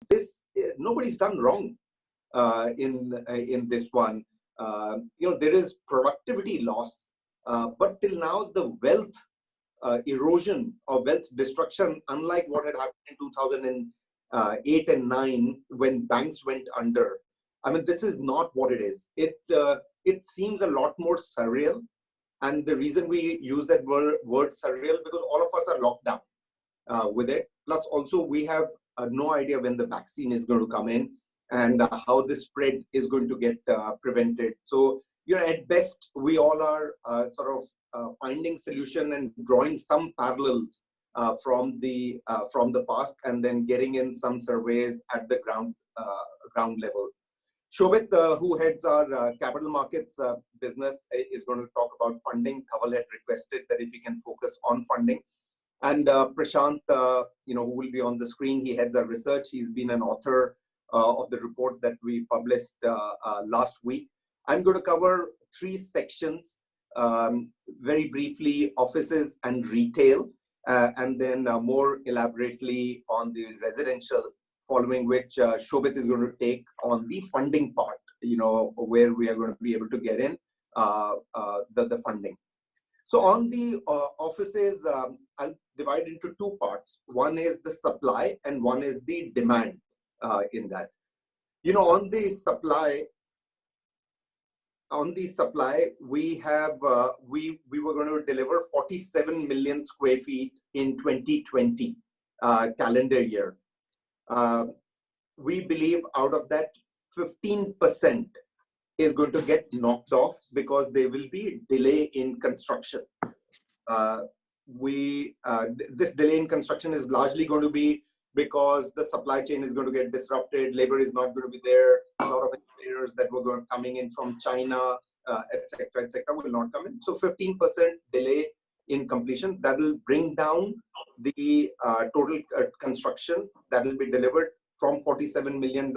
this nobody's done wrong in this one. There is productivity loss, but till now the wealth erosion or wealth destruction, unlike what had happened in 2008 and 9 when banks went under. I mean, this is not what it is. It seems a lot more surreal, and the reason we use that word surreal because all of us are locked down with it. Plus, also we have no idea when the vaccine is going to come in and how the spread is going to get prevented. So, at best, we all are sort of finding solution and drawing some parallels from the past, and then getting in some surveys at the ground level. Shobhit, who heads our capital markets business, is going to talk about funding. Dhaval had requested that if we can focus on funding. And Prashant, who will be on the screen, he heads our research. He's been an author of the report that we published last week. I'm going to cover 3 sections, very briefly, offices and retail, and then more elaborately on the residential, following which Shobhit is going to take on the funding part, where we are going to be able to get in the funding. So on the offices, I'll divide into 2 parts. One is the supply and one is the demand in that. On the supply, we have we were going to deliver 47 million square feet in 2020 calendar year. We believe out of that 15% is going to get knocked off because there will be delay in construction. This delay in construction is largely going to be because the supply chain is going to get disrupted, labor is not going to be there, a lot of engineers that were coming in from China, etc., will not come in. So 15% delay in completion, that will bring down the total construction that will be delivered from 47 million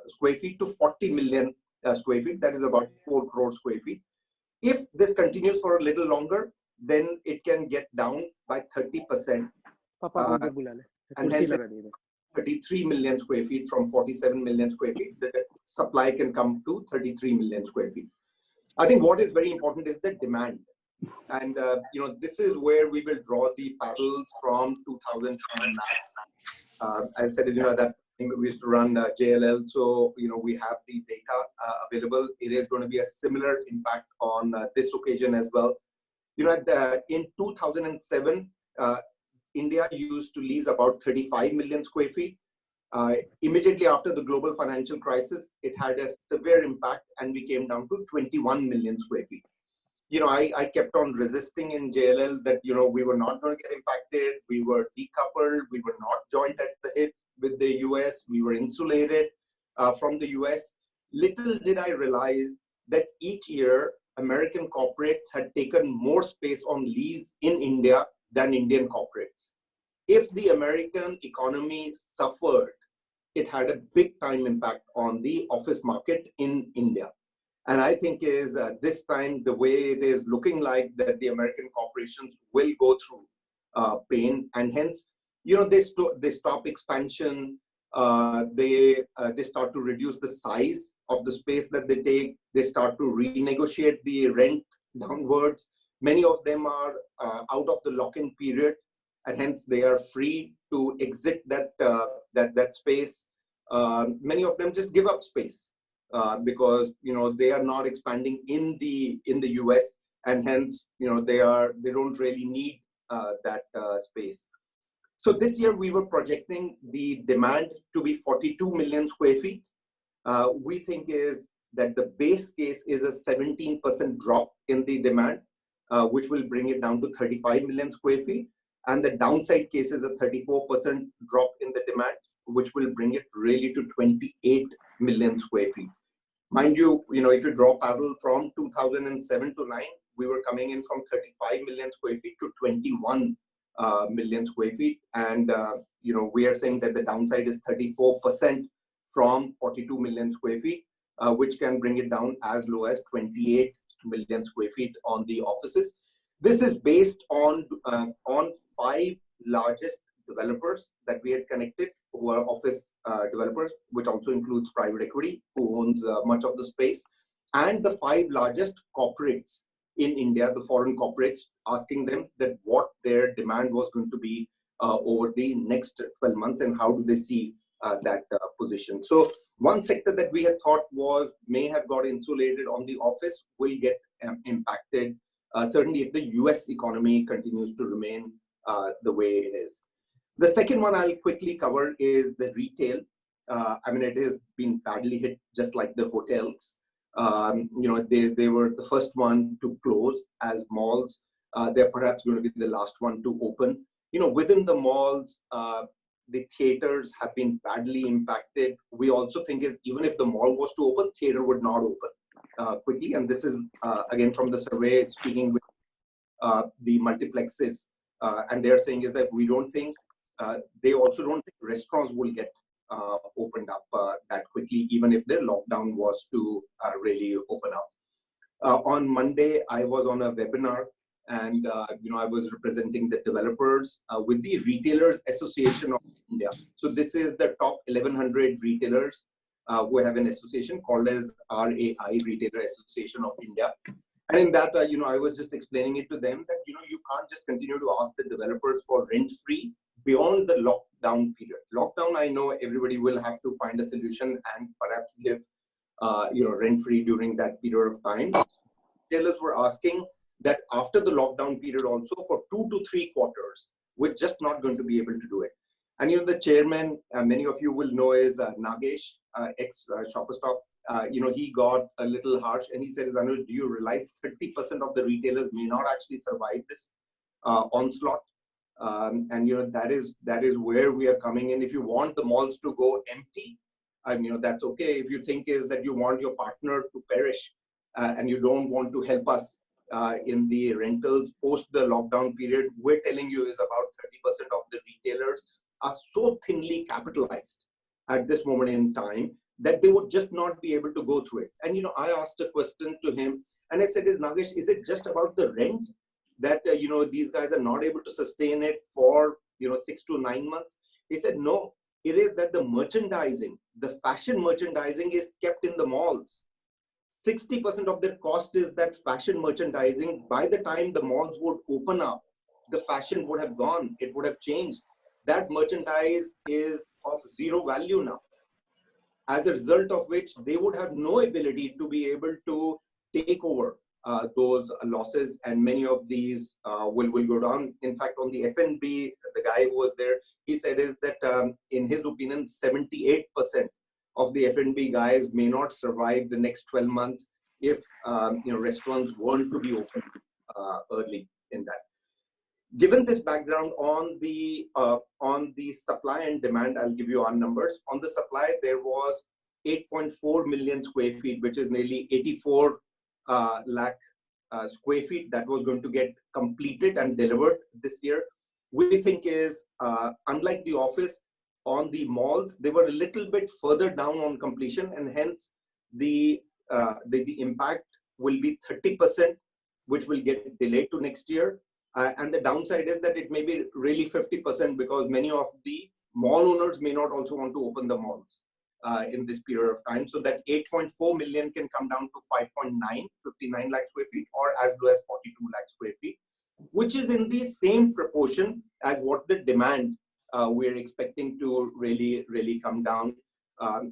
square feet to 40 million square feet. That is about 4 crore square feet. If this continues for a little longer, then it can get down by 30%. And hence 33 million square feet from 47 million square feet. The supply can come to 33 million square feet. I think what is very important is the demand. And, this is where we will draw the parallels from 2009. As I said, that we used to run JLL. So, we have the data available. It is going to be a similar impact on this occasion as well. In 2007, India used to lease about 35 million square feet. Immediately after the global financial crisis, it had a severe impact and we came down to 21 million square feet. I kept on resisting in JLL that, we were not going to get impacted. We were decoupled. We were not joined at the hip with the US. We were insulated from the US. Little did I realize that each year, American corporates had taken more space on lease in India than Indian corporates. If the American economy suffered, it had a big time impact on the office market in India. And I think is this time, the way it is looking like that the American corporations will go through pain, and hence, they stop expansion. They start to reduce the size of the space that they take. They start to renegotiate the rent downwards. Many of them are out of the lock-in period, and hence they are free to exit that space. Many of them just give up space because they are not expanding in the US, and hence they don't really need that space. So this year we were projecting the demand to be 42 million square feet. We think is that the base case is a 17% drop in the demand, which will bring it down to 35 million square feet. And the downside case is a 34% drop in the demand, which will bring it really to 28 million square feet. Mind you, if you draw parallel from 2007 to 9, we were coming in from 35 million square feet to 21 million square feet. And, we are saying that the downside is 34% from 42 million square feet, which can bring it down as low as 28 million square feet on the offices. This is based on 5 largest developers that we had connected, who are office developers, which also includes private equity, who owns much of the space, and the 5 largest corporates in India, the foreign corporates, asking them that what their demand was going to be over the next 12 months and how do they see that position. So one sector that we had thought may have got insulated on the office will get impacted, certainly if the US economy continues to remain the way it is. The second one I'll quickly cover is the retail. I mean, it has been badly hit, just like the hotels. They were the first one to close as malls. They're perhaps going to be the last one to open. Within the malls, the theaters have been badly impacted. We also think is even if the mall was to open, theater would not open quickly. And this is, again, from the survey, speaking with the multiplexes. And they're saying is that we don't think, they also don't think restaurants will get opened up that quickly, even if the lockdown was to really open up. On Monday, I was on a webinar, and I was representing the developers with the Retailers Association of India. So this is the top 1,100 retailers who have an association called as RAI, Retailer Association of India. And in that, I was just explaining it to them that, you can't just continue to ask the developers for rent-free beyond the lockdown period. Lockdown, I know everybody will have to find a solution and perhaps give, rent-free during that period of time. Retailers were asking that after the lockdown period also for 2 to 3 quarters, we're just not going to be able to do it. And the chairman, many of you will know, is Nagesh, ex-Shoppers Stop. He got a little harsh, and he said, Anuj, do you realize 30% of the retailers may not actually survive this onslaught? And that is where we are coming in. If you want the malls to go empty, that's okay. If you think is that you want your partner to perish and you don't want to help us in the rentals post the lockdown period, we're telling you is about 30% of the retailers are so thinly capitalized at this moment in time that they would just not be able to go through it. And I asked a question to him, and I said, Nagesh, is it just about the rent that these guys are not able to sustain it for 6 to 9 months? He said, no, it is that the merchandising, the fashion merchandising is kept in the malls. 60% of their cost is that fashion merchandising. By the time the malls would open up, the fashion would have gone, it would have changed. That merchandise is of zero value now. As a result of which, they would have no ability to be able to take over those losses, and many of these will go down. In fact, on the F&B, the guy who was there, he said is that in his opinion, 78% of the F&B guys may not survive the next 12 months if restaurants weren't to be open early in that. Given this background on the supply and demand, I'll give you our numbers. On the supply, there was 8.4 million square feet, which is nearly 84 lakh square feet that was going to get completed and delivered this year. We think is, unlike the office, on the malls, they were a little bit further down on completion, and hence the impact will be 30%, which will get delayed to next year. And the downside is that it may be really 50% because many of the mall owners may not also want to open the malls in this period of time. So that 8.4 million can come down to 5.9, 59 lakh square feet, or as low as 42 lakh square feet, which is in the same proportion as what the demand we're expecting to really come down.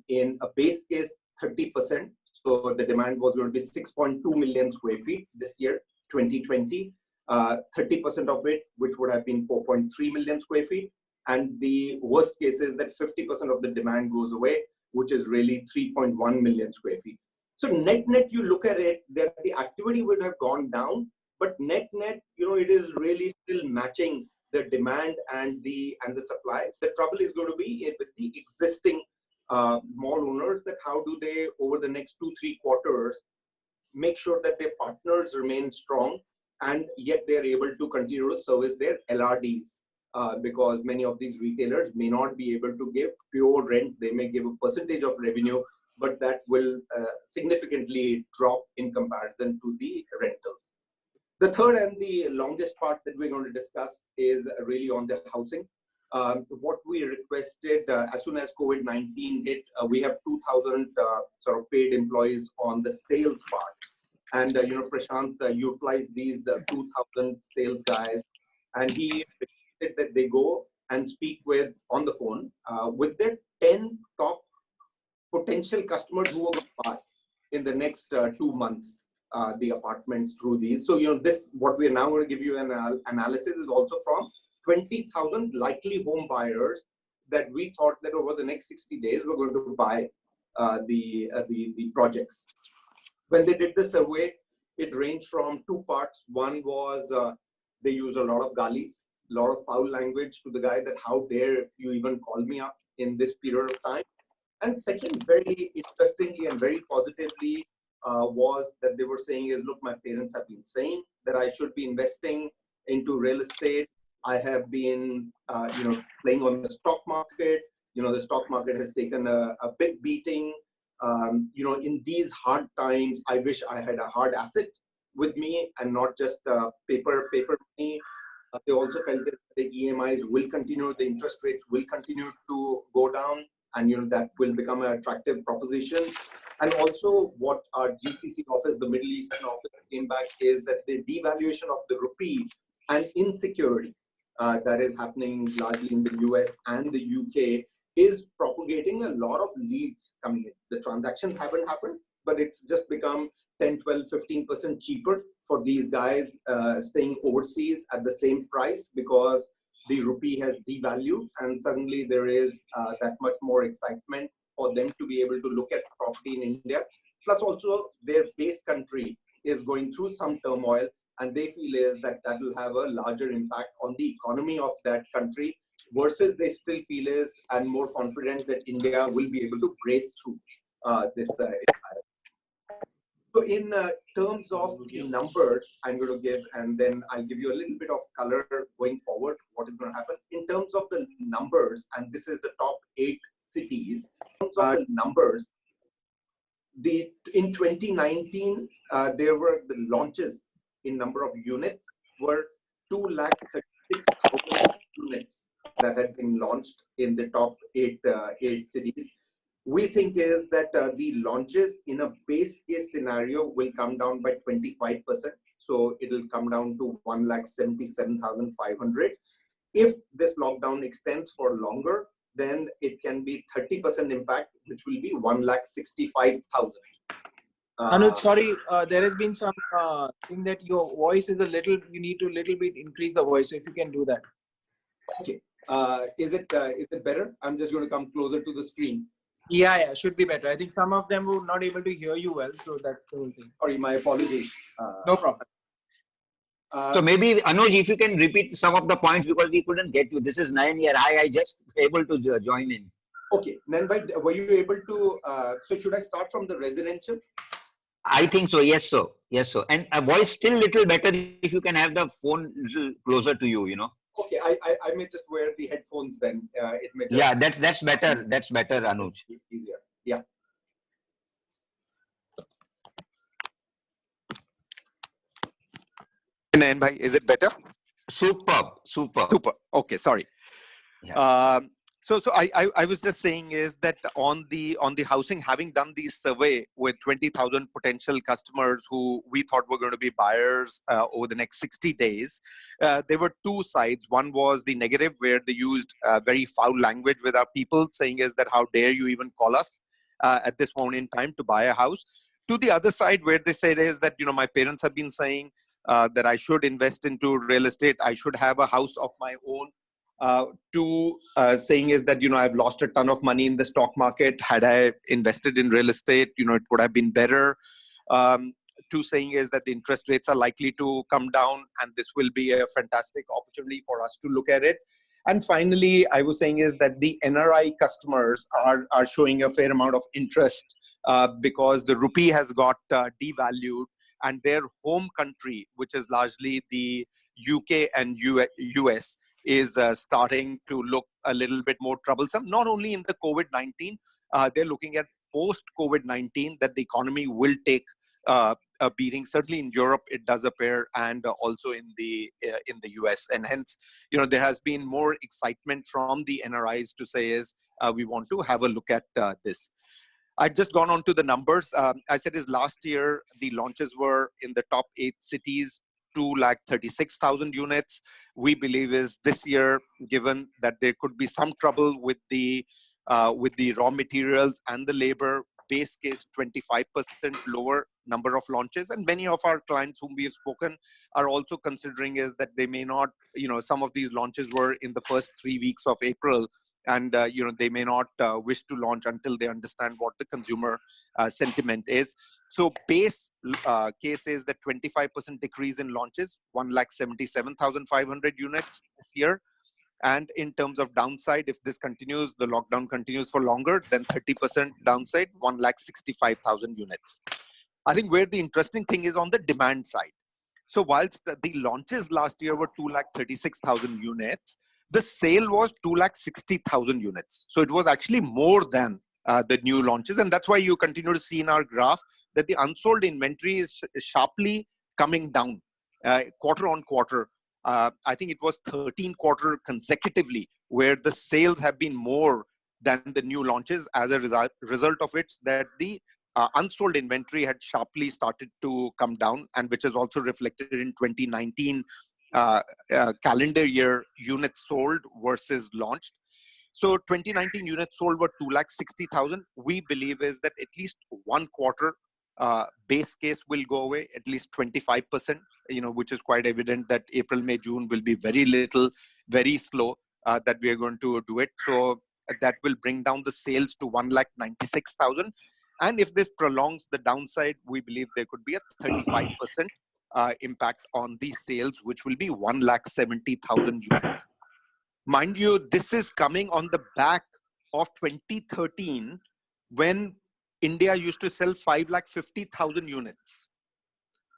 In a base case, 30%. So the demand was going to be 6.2 million square feet this year, 2020. 30% of it, which would have been 4.3 million square feet. And the worst case is that 50% of the demand goes away, which is really 3.1 million square feet. So net, you look at it, that the activity would have gone down, but net, it is really still matching the demand and the supply. The trouble is going to be with the existing mall owners, that how do they, over the next 2-3 quarters, make sure that their partners remain strong, and yet they're able to continue to service their LRDs, because many of these retailers may not be able to give pure rent. They may give a percentage of revenue, but that will significantly drop in comparison to the rental. The third and the longest part that we're going to discuss is really on the housing. What we requested as soon as COVID-19 hit, we have 2,000 sort of paid employees on the sales part. And, Prashant utilized these 2,000 sales guys, and he requested that they go and speak with, on the phone, with their 10 top potential customers who are going to buy in the next 2 months the apartments through these. So, this, what we are now going to give you an analysis is also from 20,000 likely home buyers that we thought that over the next 60 days we're going to buy the projects. When they did the survey, it ranged from 2 parts. One was they use a lot of galis, a lot of foul language to the guy, that how dare you even call me up in this period of time. And second, very interestingly and very positively, was that they were saying is, look, my parents have been saying that I should be investing into real estate. I have been, playing on the stock market. The stock market has taken a big beating. In these hard times, I wish I had a hard asset with me and not just paper money. They also felt that the EMIs will continue, the interest rates will continue to go down, and that will become an attractive proposition. And also, what our GCC office, the Middle Eastern office, came back is that the devaluation of the rupee and insecurity that is happening largely in the US and the UK is propagating a lot of leads coming in. The transactions haven't happened, but it's just become 10, 12, 15% cheaper for these guys staying overseas at the same price, because the rupee has devalued, and suddenly there is that much more excitement for them to be able to look at property in India. Plus also their base country is going through some turmoil, and they feel is that that will have a larger impact on the economy of that country, versus they still feel is and more confident that India will be able to brace through this environment. So in terms of the numbers I'm going to give, and then I'll give you a little bit of color going forward, what is going to happen. In terms of the numbers, and this is the top 8 cities, numbers, in 2019, there were the launches in number of units were 236,000 units that had been launched in the top 8 cities. We think is that the launches in a base case scenario will come down by 25%. So it will come down to 1,77,500. If this lockdown extends for longer, then it can be 30% impact, which will be 1,65,000. Anuj, sorry, there has been some thing that your voice is a little, you need to little bit increase the voice, so if you can do that. Okay. Is it better? I'm just going to come closer to the screen. Yeah, should be better. I think some of them were not able to hear you well, so that's the whole thing. Sorry, my apologies. No problem. So maybe, Anuj, if you can repeat some of the points, because we couldn't get you. This is Nayan here. I just able to join in. Okay. Nayan, were you able to, so should I start from the residential? I think so. Yes, so. Yes, so. And a voice still little better if you can have the phone little closer to you, Okay, I may just wear the headphones then. It may just, yeah, that's better. That's better, Anuj. Easier. Yeah. Nayan bhai, is it better? Superb. Super. Okay, sorry. Yeah. So I was just saying is that on the housing, having done the survey with 20,000 potential customers who we thought were going to be buyers over the next 60 days, there were 2 sides. One was the negative, where they used very foul language with our people, saying is that how dare you even call us at this point in time to buy a house. To the other side, where they said is that my parents have been saying that I should invest into real estate, I should have a house of my own. To saying is that I've lost a ton of money in the stock market. Had I invested in real estate, it would have been better. To saying is that the interest rates are likely to come down, and this will be a fantastic opportunity for us to look at it. And finally, I was saying is that the NRI customers are showing a fair amount of interest because the rupee has got devalued, and their home country, which is largely the UK and US, is starting to look a little bit more troublesome. Not only in the COVID-19, they're looking at post-COVID-19 that the economy will take beating. Certainly in Europe, it does appear, and also in the US. And hence, there has been more excitement from the NRIs to say is we want to have a look at this. I've just gone on to the numbers. I said is last year, the launches were in the top 8 cities, 236,000 units. We believe is this year, given that there could be some trouble with the raw materials and the labor, base case 25% lower number of launches. And many of our clients whom we have spoken are also considering is that they may not, some of these launches were in the first 3 weeks of April, and they may not wish to launch until they understand what the consumer sentiment is. So base case is that 25% decrease in launches, 177,500 units this year. And in terms of downside, if this continues, the lockdown continues for longer, then 30% downside, 165,000 units. I think where the interesting thing is on the demand side. So whilst the launches last year were 236,000 units, the sale was 260,000 units. So it was actually more than the new launches. And that's why you continue to see in our graph that the unsold inventory is sharply coming down quarter on quarter. I think it was 13 quarters consecutively where the sales have been more than the new launches, as a result of which that the unsold inventory had sharply started to come down, and which is also reflected in 2019 calendar year units sold versus launched. So 2019 units sold were 260,000. We believe is that at least one quarter base case will go away, at least 25%, which is quite evident that April, May, June will be very little, very slow that we are going to do it. So that will bring down the sales to 196,000. And if this prolongs the downside, we believe there could be a 35% impact on the sales, which will be 170,000 units. Mind you, this is coming on the back of 2013, when India used to sell 550,000 units.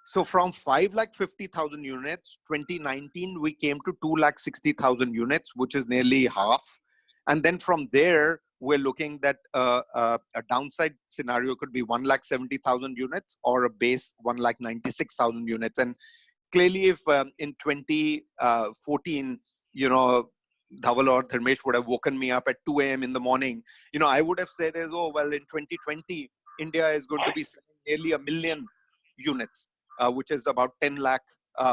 So from 550,000 units, 2019, we came to 260,000 units, which is nearly half. And then from there, we're looking that a downside scenario could be 170,000 units or a base 196,000 units. And clearly, if in 2014, Dhaval or Dharmesh would have woken me up at 2 a.m. in the morning, I would have said as, oh, well, in 2020, India is going to be selling nearly 1 million units, which is about 10 lakh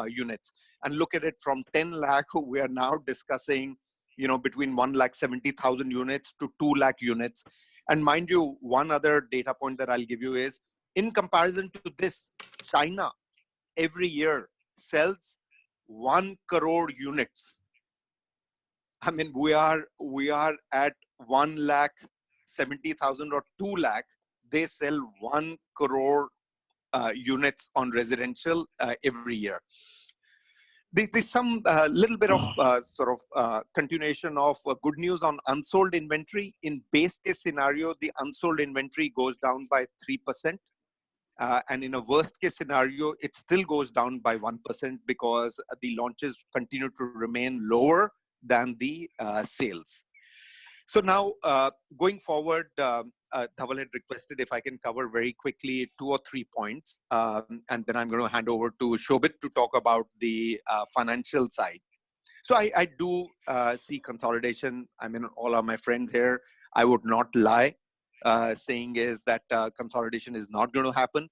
units. And look at it, from 10 lakh, we are now discussing, between 170,000 units to 2 lakh units. And mind you, one other data point that I'll give you is, in comparison to this, China every year sells 1 crore units. I mean, we are at 170,000 or 2 lakh. They sell 1 crore units on residential every year. There's some little bit of continuation of good news on unsold inventory. In base case scenario, the unsold inventory goes down by 3%. And in a worst case scenario, it still goes down by 1% because the launches continue to remain lower than the sales. So now going forward, Dhaval had requested if I can cover very quickly 2 or 3 points. And then I'm going to hand over to Shobhit to talk about the financial side. So I do see consolidation. I mean, all of my friends here, I would not lie saying is that consolidation is not going to happen.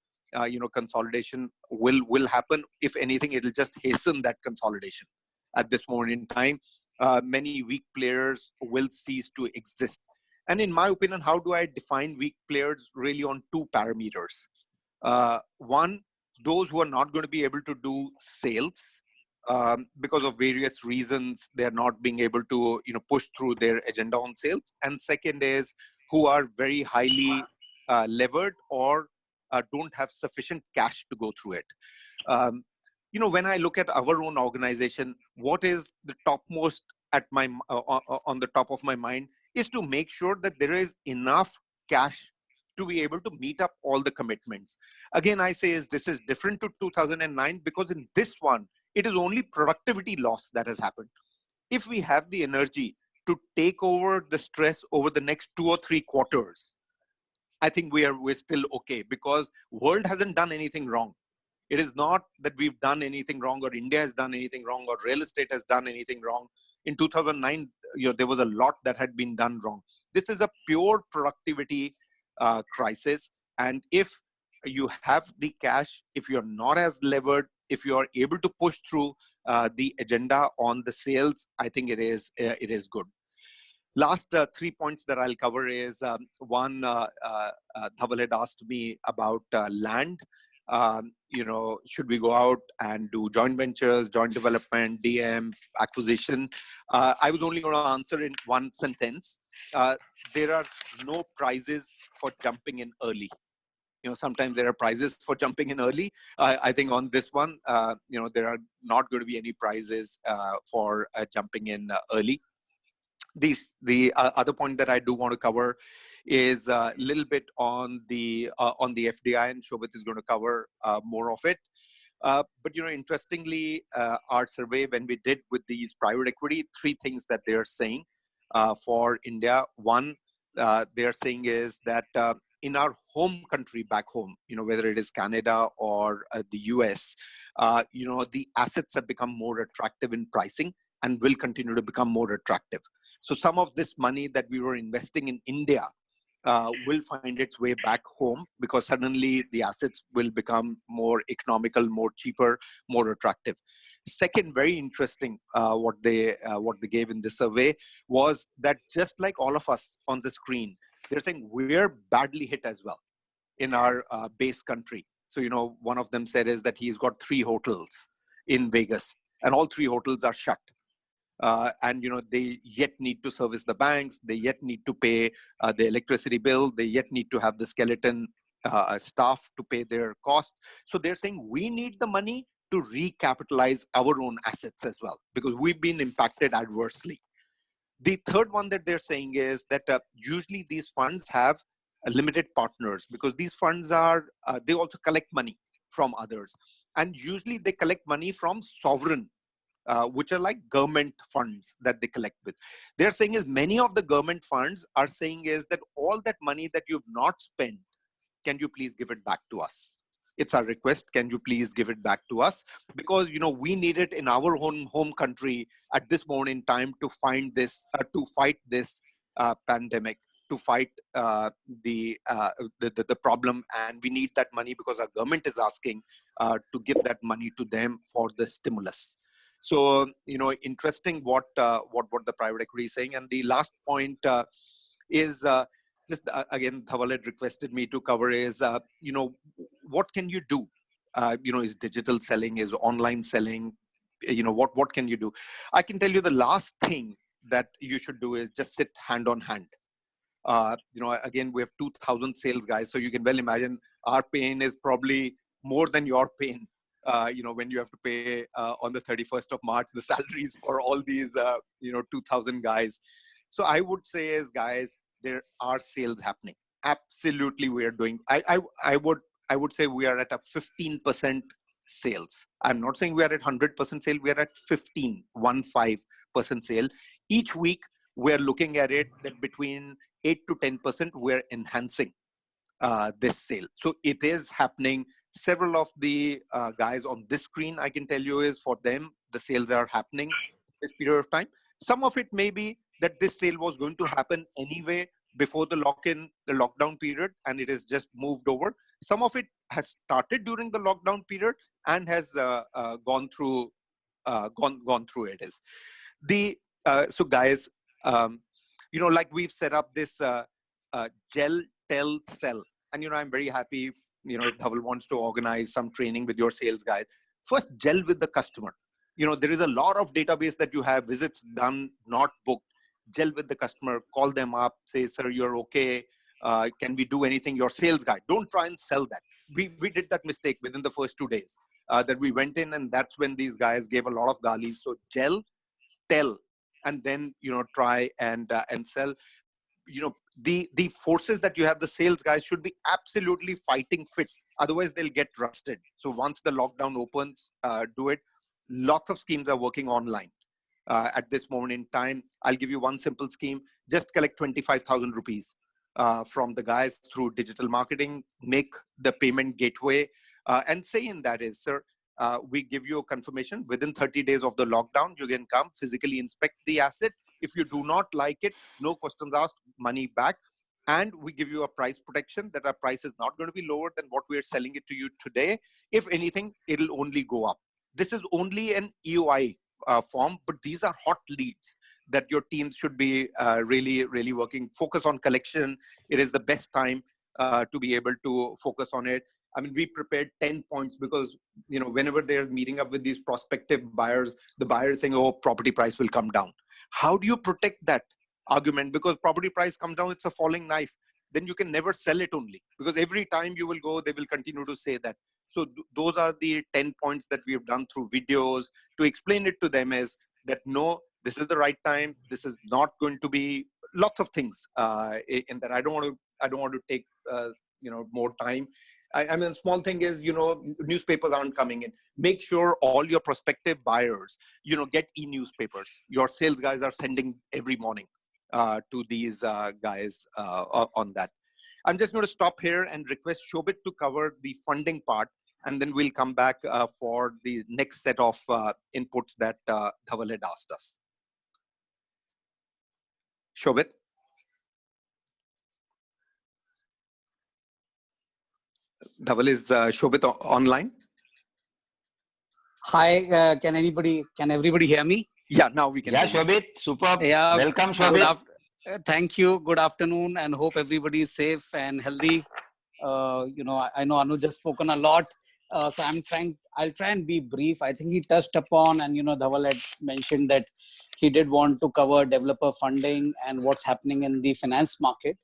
Consolidation will happen. If anything, it'll just hasten that consolidation at this moment in time. Many weak players will cease to exist. And in my opinion, how do I define weak players? Really on 2 parameters. One, those who are not going to be able to do sales because of various reasons, they're not being able to push through their agenda on sales. And second is who are very highly levered or don't have sufficient cash to go through it. When I look at our own organization, what is the topmost at my on the top of my mind is to make sure that there is enough cash to be able to meet up all the commitments. Again, I say is this is different to 2009 because in this one, it is only productivity loss that has happened. If we have the energy to take over the stress over the next 2 or 3 quarters, I think we're still okay because world hasn't done anything wrong. It is not that we've done anything wrong, or India has done anything wrong, or real estate has done anything wrong. In 2009, there was a lot that had been done wrong. This is a pure productivity crisis. And if you have the cash, if you're not as levered, if you are able to push through the agenda on the sales, I think it is good. Last 3 points that I'll cover is one, Dhaval had asked me about land. Should we go out and do joint ventures, joint development, DM, acquisition? I was only going to answer in one sentence. There are no prizes for jumping in early. Sometimes there are prizes for jumping in early. I think on this one, there are not going to be any prizes for jumping in early. The other point that I do want to cover is a little bit on the FDI, and Shobhit is going to cover more of it. But interestingly, our survey, when we did with these private equity, 3 things that they are saying for India. One, they are saying is that in our home country, back home, whether it is Canada or the US, the assets have become more attractive in pricing and will continue to become more attractive. So some of this money that we were investing in India will find its way back home, because suddenly the assets will become more economical, more cheaper, more attractive. Second, very interesting, what they gave in this survey was that just like all of us on the screen, they're saying we're badly hit as well in our base country. So, one of them said is that he's got 3 hotels in Vegas, and all 3 hotels are shut. And they yet need to service the banks, they yet need to pay the electricity bill, they yet need to have the skeleton staff to pay their costs. So they're saying we need the money to recapitalize our own assets as well, because we've been impacted adversely. The third one that they're saying is that usually these funds have limited partners, because these funds are, they also collect money from others. And usually they collect money from sovereign, which are like government funds that they collect with. They're saying is many of the government funds are saying is that all that money that you've not spent, can you please give it back to us? It's our request. Can you please give it back to us? Because, we need it in our own home country at this moment in time to fight this pandemic, to fight the problem. And we need that money because our government is asking to give that money to them for the stimulus. So, interesting what the private equity is saying. And the last point is just again, Dhaval had requested me to cover is, what can you do? Is digital selling, is online selling, what can you do? I can tell you the last thing that you should do is just sit hand on hand. Again, we have 2,000 sales guys, so you can well imagine our pain is probably more than your pain. When you have to pay on the 31st of March, the salaries for all these, 2,000 guys. So I would say is, guys, there are sales happening. Absolutely. We are doing, I would say we are at a 15% sales. I'm not saying we are at 100% sale. We are at 15% sale. Each week, we're looking at it that between 8 to 10%, we're enhancing this sale. So it is happening. Several of the guys on this screen, I can tell you is for them, the sales are happening this period of time. Some of it may be that this sale was going to happen anyway before the lockdown period, and it has just moved over. Some of it has started during the lockdown period and has gone through it is. So guys, like we've set up this gel, tell, sell. And, I'm very happy, if Dhaval wants to organize some training with your sales guys. First, gel with the customer. There is a lot of database that you have, visits done, not booked. Gel with the customer, call them up, say, sir, you're okay. Can we do anything? Your sales guy. Don't try and sell that. We did that mistake within the first 2 days that we went in, and that's when these guys gave a lot of galis. So gel, tell, and then, try and sell. The forces that you have, the sales guys should be absolutely fighting fit. Otherwise, they'll get rusted. So once the lockdown opens, do it. Lots of schemes are working online at this moment in time. I'll give you one simple scheme. Just collect 25,000 rupees from the guys through digital marketing. Make the payment gateway and say in that is, sir, we give you a confirmation within 30 days of the lockdown, you can come physically inspect the asset. If you do not like it, no questions asked, money back. And we give you a price protection that our price is not going to be lower than what we are selling it to you today. If anything, it'll only go up. This is only an EOI form, but these are hot leads that your teams should be really working. Focus on collection. It is the best time to be able to focus on it. I mean, we prepared 10 points because, you know, whenever they're meeting up with these prospective buyers, the buyer is saying, oh, property price will come down. How do you protect that argument? Because property price comes down, it's a falling knife. Then you can never sell it only, because every time you will go, they will continue to say that. So those are the 10 points that we have done through videos to explain it to them as that, no, this is the right time. This is not going to be lots of things in that. I don't want to take, you know, more time. I mean, small thing is, you know, newspapers aren't coming in. Make sure all your prospective buyers, you know, get e-newspapers. Your sales guys are sending every morning to these guys on that. I'm just going to stop here and request Shobhit to cover the funding part, and then we'll come back for the next set of inputs that Dhaval had asked us. Shobhit? Dhaval, is Shobhit online? Hi, can everybody hear me? Yeah, now we can. Yeah, Shobhit, super. Yeah, welcome, Shobhit. Thank you. Good afternoon, and hope everybody is safe and healthy. You know, I know Anuj has spoken a lot, so I'll try and be brief. I think he touched upon, and you know, Dhaval had mentioned that he did want to cover developer funding and what's happening in the finance market.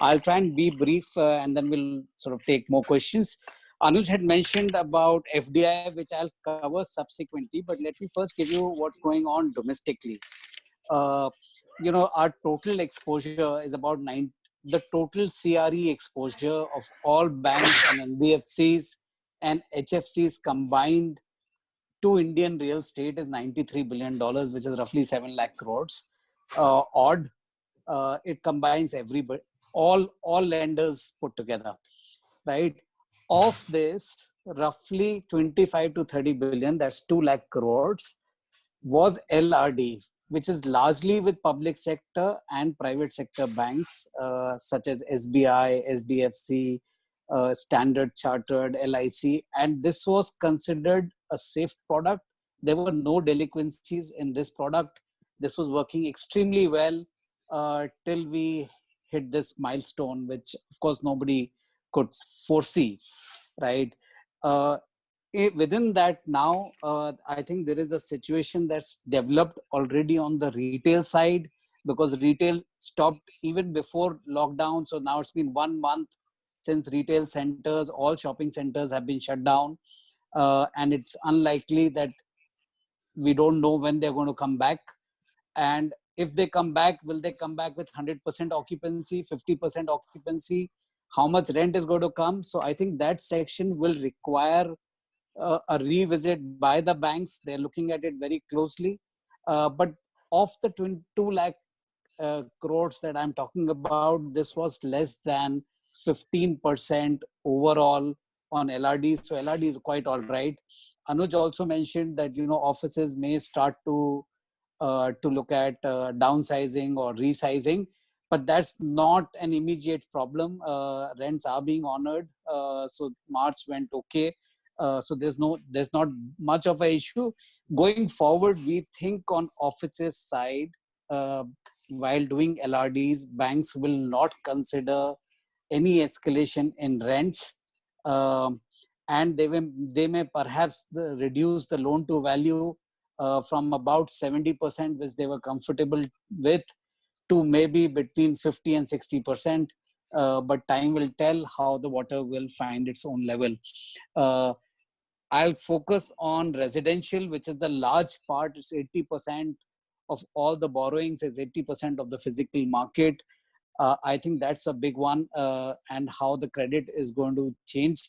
I'll try and be brief, and then we'll sort of take more questions. Anuj had mentioned about FDI, which I'll cover subsequently, but let me first give you what's going on domestically. You know, our total exposure is about the total CRE exposure of all banks and NBFCs and HFCs combined to Indian real estate is $93 billion, which is roughly 7 lakh crores. Odd. It combines everybody, all lenders put together, right? Of this, roughly 25 to 30 billion, that's 2 lakh crores, was LRD, which is largely with public sector and private sector banks, such as SBI, SDFC, Standard Chartered, LIC. And this was considered a safe product. There were no delinquencies in this product. This was working extremely well till we hit this milestone, which of course nobody could foresee, right? Within that now, I think there is a situation that's developed already on the retail side, because retail stopped even before lockdown. So now it's been 1 month since retail centers, all shopping centers have been shut down. And it's unlikely that we don't know when they're going to come back. And if they come back, will they come back with 100% occupancy, 50% occupancy? How much rent is going to come? So I think that section will require a revisit by the banks. They're looking at it very closely. But of the 22 lakh crores that I'm talking about, this was less than 15% overall on LRD. So LRD is quite all right. Anuj also mentioned that, you know, offices may start to look at downsizing or resizing, but that's not an immediate problem. Rents are being honored. So March went okay. So there's not much of an issue. Going forward, we think on offices side, while doing LRDs, banks will not consider any escalation in rents. And they may perhaps reduce the loan to value from about 70%, which they were comfortable with, to maybe between 50 and 60%. But time will tell how the water will find its own level. I'll focus on residential, which is the large part. It's 80% of all the borrowings, is 80% of the physical market. I think that's a big one, and how the credit is going to change.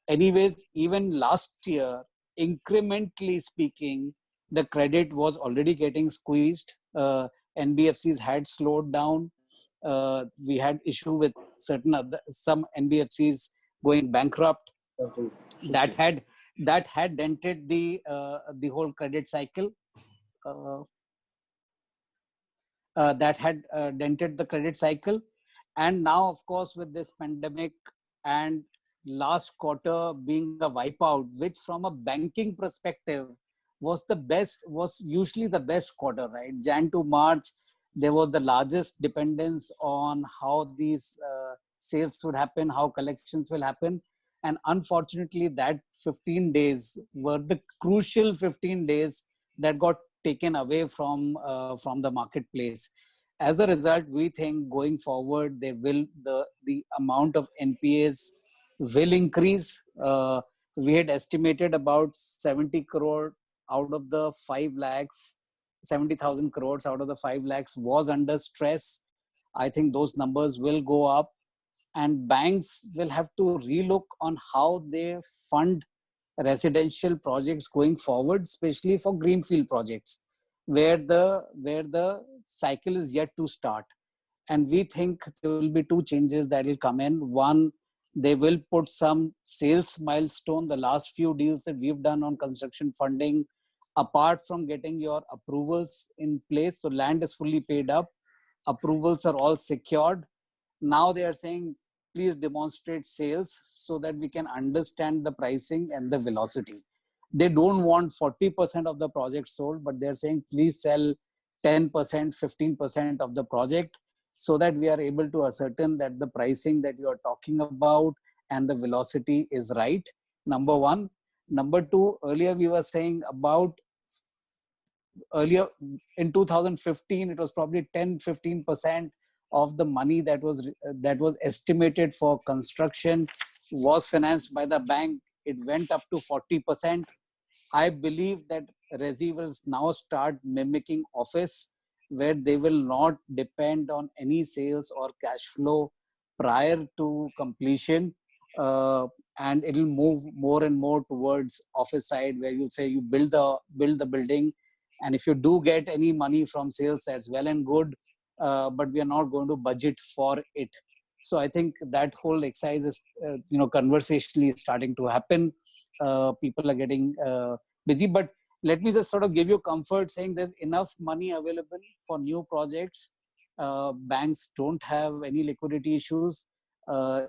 Anyways, even last year, incrementally speaking, the credit was already getting squeezed. NBFCs had slowed down. We had issue with some NBFCs going bankrupt. that had dented the whole credit cycle. Uh, that had dented the credit cycle. And now, of course, with this pandemic and last quarter being a wipeout, which from a banking perspective was usually the best quarter, right? Jan to March, there was the largest dependence on how these sales would happen, how collections will happen. And unfortunately, that 15 days were the crucial 15 days that got taken away from the marketplace. As a result, we think going forward, the amount of NPAs will increase. We had estimated about 70 crore out of the 5 lakhs, 70,000 crores out of the 5 lakhs was under stress. I think those numbers will go up, and banks will have to relook on how they fund residential projects going forward, especially for greenfield projects, where the cycle is yet to start. And we think there will be two changes that will come in. One, they will put some sales milestone. The last few deals that we've done on construction funding, apart from getting your approvals in place, so land is fully paid up, approvals are all secured. Now they are saying, please demonstrate sales so that we can understand the pricing and the velocity. They don't want 40% of the project sold, but they're saying, please sell 10%, 15% of the project, so that we are able to ascertain that the pricing that you are talking about and the velocity is right. Number one. Number two, earlier we were saying about, earlier in 2015, it was probably 10-15% of the money that was estimated for construction was financed by the bank. It went up to 40%. I believe that Resi will now start mimicking office, where they will not depend on any sales or cash flow prior to completion. And it will move more and more towards office side, where you'll say you build the building, and if you do get any money from sales, that's well and good, but we are not going to budget for it. So I think that whole exercise is, conversationally starting to happen. People are getting busy, but let me just sort of give you comfort saying there's enough money available for new projects. Banks don't have any liquidity issues.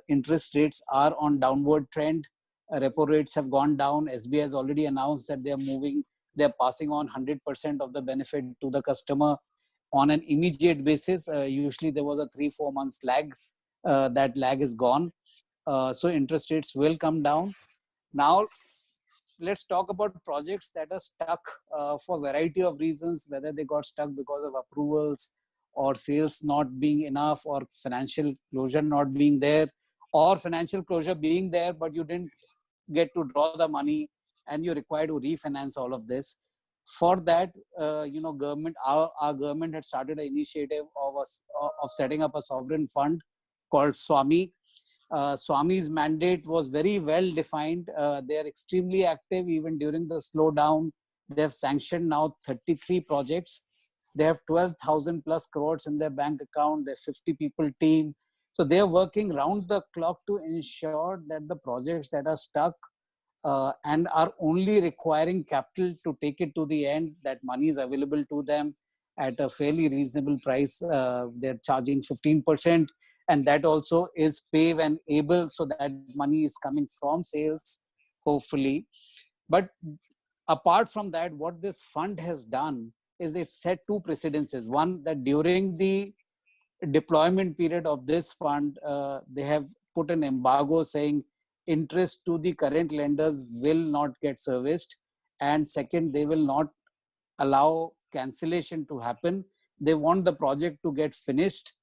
Interest rates are on downward trend. Repo rates have gone down. SBI has already announced that they're passing on 100% of the benefit to the customer on an immediate basis. Usually there was a 3-4 months lag. That lag is gone. So interest rates will come down. Now, let's talk about projects that are stuck for a variety of reasons, whether they got stuck because of approvals or sales not being enough, or financial closure not being there, or financial closure being there, but you didn't get to draw the money and you're required to refinance all of this. For that, our government had started an initiative of setting up a sovereign fund called Swami. Swami's mandate was very well defined. They are extremely active even during the slowdown. They have sanctioned now 33 projects. They have 12,000 plus crores in their bank account. They're 50 people team. So they're working round the clock to ensure that the projects that are stuck and are only requiring capital to take it to the end, that money is available to them at a fairly reasonable price. They're charging 15%. And that also is pay when able, so that money is coming from sales, hopefully. But apart from that, what this fund has done is it set two precedences. One, that during the deployment period of this fund, they have put an embargo saying interest to the current lenders will not get serviced. And second, they will not allow cancellation to happen. They want the project to get finished.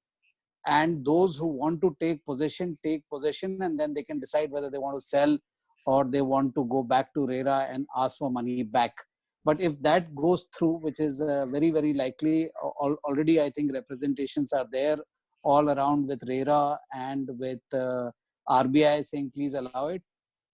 And those who want to take possession, and then they can decide whether they want to sell or they want to go back to RERA and ask for money back. But if that goes through, which is very, very likely, already I think representations are there all around with RERA and with RBI saying, please allow it.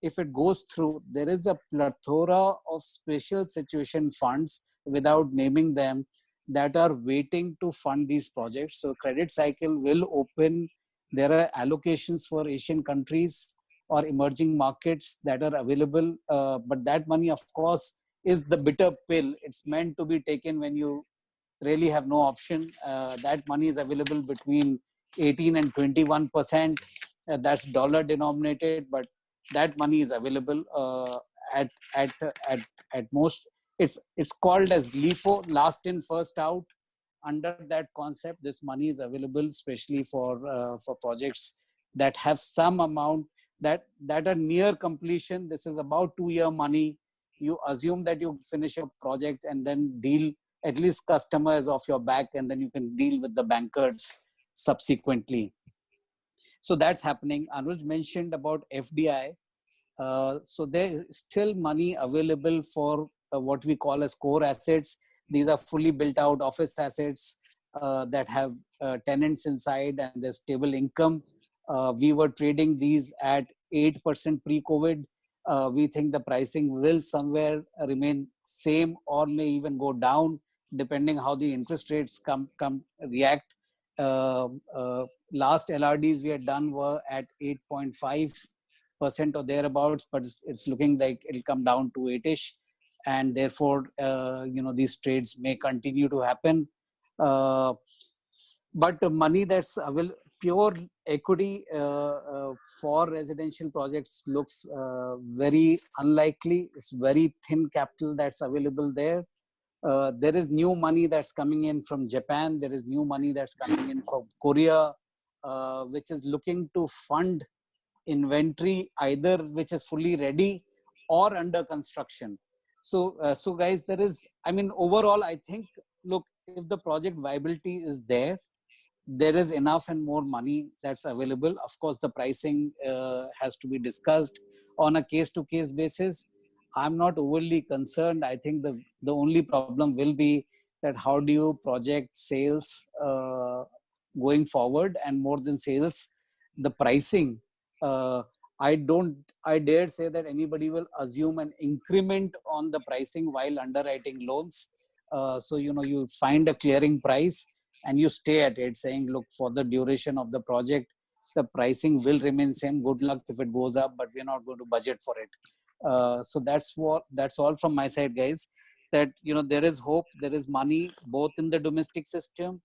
If it goes through, there is a plethora of special situation funds, without naming them, that are waiting to fund these projects. So credit cycle will open. There are allocations for Asian countries. or emerging markets that are available. But that money, of course, is the bitter pill. It's meant to be taken when you really have no option. That money is available between 18 and 21%. That's dollar denominated, but that money is available at, at, at, at most. It's called as LIFO, last in, first out. Under that concept, this money is available, especially for projects that have some amount that are near completion. This is about 2-year money. You assume that you finish a project and then deal at least customers off your back, and then you can deal with the bankers subsequently. So that's happening. Anuj mentioned about FDI. So there is still money available for what we call as core assets. These are fully built out office assets that have tenants inside and there's stable income. We were trading these at 8% pre-COVID. We think the pricing will somewhere remain same or may even go down depending how the interest rates react. Last LRDs we had done were at 8.5% or thereabouts, but it's looking like it'll come down to 8ish, and therefore these trades may continue to happen. But the money that's available, pure equity for residential projects looks very unlikely. It's very thin capital that's available there. There is new money that's coming in from Japan. There is new money that's coming in from Korea, which is looking to fund inventory either which is fully ready or under construction. So guys, there is, overall, I think, look, if the project viability is there is enough and more money that's available. Of course, the pricing has to be discussed on a case-to-case basis. I'm not overly concerned. I think the only problem will be that how do you project sales going forward, and more than sales, the pricing. I dare say that anybody will assume an increment on the pricing while underwriting loans. So, you find a clearing price and you stay at it, saying, look, for the duration of the project, the pricing will remain same. Good luck if it goes up, but we're not going to budget for it. So that's all from my side, guys. That there is hope, there is money both in the domestic system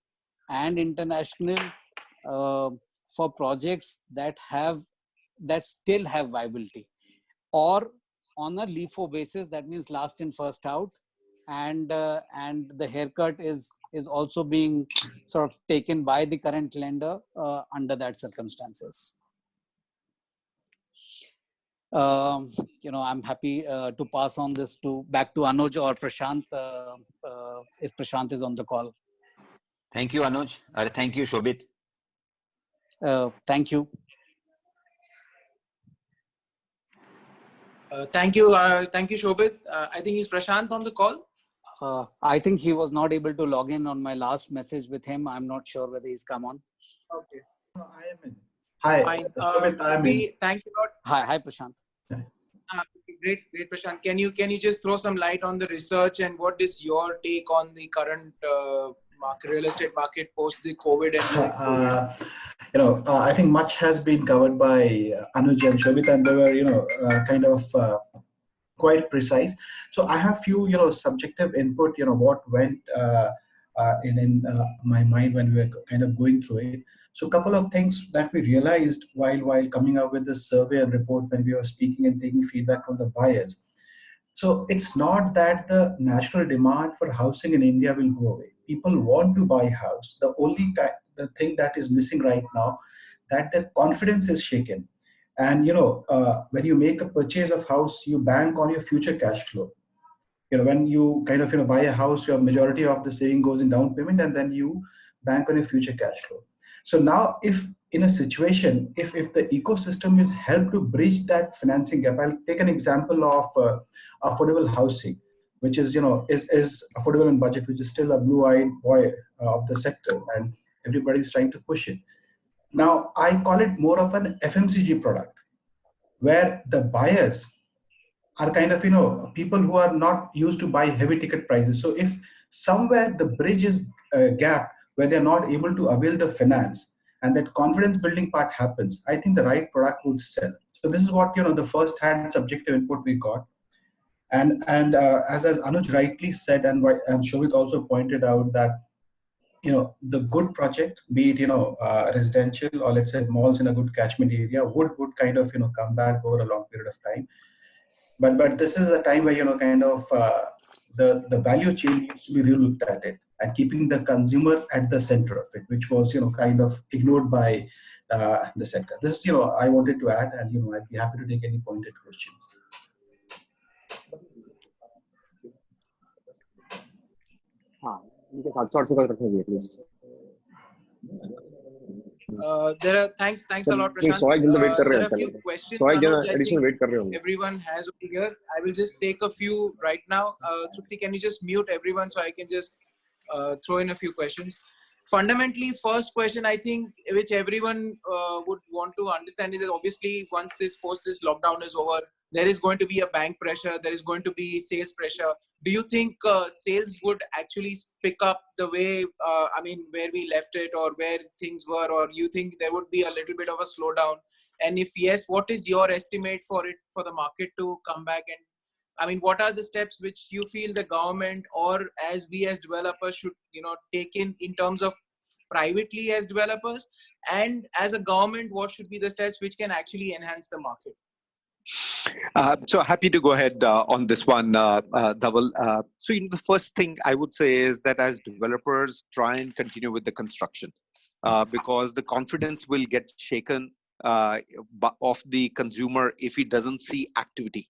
and international for projects that still have viability, or on a LIFO basis. That means last in, first out, and the haircut is also being sort of taken by the current lender under that circumstances. I'm happy to pass on this back to Anuj or Prashant, if Prashant is on the call. Thank you, Anuj. Thank you, Shobhit. Thank you. Thank you, Shobhit. I think is Prashant on the call? I think he was not able to log in on my last message with him. I'm not sure whether he's come on. Okay. No, I am in. Hi, Shobhit, I am in. Thank you, Lord. Hi, Prashant. Great, Prashant. Can you just throw some light on the research, and what is your take on the current real estate market post the COVID and I think much has been covered by Anuj and Shobhit, and they were kind of quite precise. So I have few subjective input, what went in my mind when we were kind of going through it. So a couple of things that we realized while coming up with this survey and report, when we were speaking and taking feedback from the buyers. So it's not that the natural demand for housing in India will go away. People want to buy house. The only the thing that is missing right now, that the confidence is shaken. And when you make a purchase of house, you bank on your future cash flow. When you kind of buy a house, your majority of the saving goes in down payment, and then you bank on your future cash flow. So now, if in a situation, if the ecosystem is helped to bridge that financing gap, I'll take an example of affordable housing, which is is affordable in budget, which is still a blue-eyed boy of the sector, and everybody's trying to push it. Now, I call it more of an FMCG product, where the buyers are kind of people who are not used to buy heavy ticket prices. So if somewhere the bridge is a gap where they're not able to avail the finance, and that confidence building part happens, I think the right product would sell. So this is what, the first-hand subjective input we got. And as Anuj rightly said, and Shobhit also pointed out that, the good project, be it, residential or let's say malls in a good catchment area would kind of, come back over a long period of time. But this is a time where, the value chain needs to be relooked at it and keeping the consumer at the center of it, which was, kind of ignored by the sector. This is, I wanted to add, and, I'd be happy to take any pointed questions. There are thanks a lot, Prashant. There are a few questions Anuj, I think everyone has over here. I will just take a few right now. Trupti, can you just mute everyone so I can just throw in a few questions? Fundamentally, first question I think which everyone would want to understand is that obviously once this lockdown is over, there is going to be a bank pressure, there is going to be sales pressure. Do you think sales would actually pick up the way, where we left it or where things were, or you think there would be a little bit of a slowdown? And if yes, what is your estimate for the market to come back? And what are the steps which you feel the government or as we as developers should, take in terms of privately as developers, and as a government, what should be the steps which can actually enhance the market? So happy to go ahead on this one, Dhaval. So the first thing I would say is that as developers, try and continue with the construction because the confidence will get shaken of the consumer if he doesn't see activity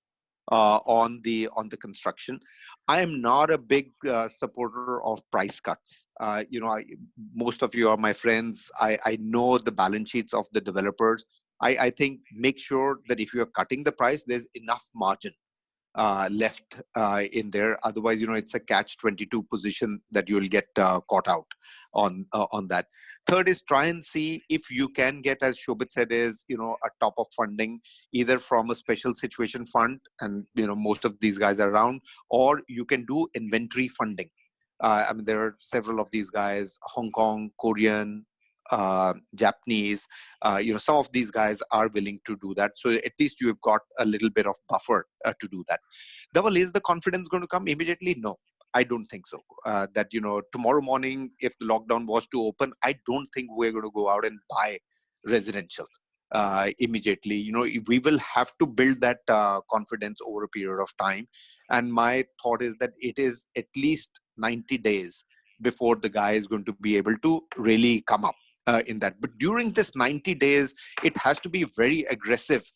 on the construction. I am not a big supporter of price cuts. Most of you are my friends. I know the balance sheets of the developers. I think make sure that if you are cutting the price, there's enough margin left in there. Otherwise, it's a catch-22 position that you'll get caught out on that. Third is try and see if you can get, as Shobhit said, is a top of funding either from a special situation fund, and most of these guys are around, or you can do inventory funding. There are several of these guys, Hong Kong, Korean, Japanese, some of these guys are willing to do that. So at least you've got a little bit of buffer to do that. Dhaval, is the confidence going to come immediately? No, I don't think so. That, tomorrow morning, if the lockdown was to open, I don't think we're going to go out and buy residential immediately. We will have to build that confidence over a period of time. And my thought is that it is at least 90 days before the guy is going to be able to really come up in that. But during this 90 days, it has to be very aggressive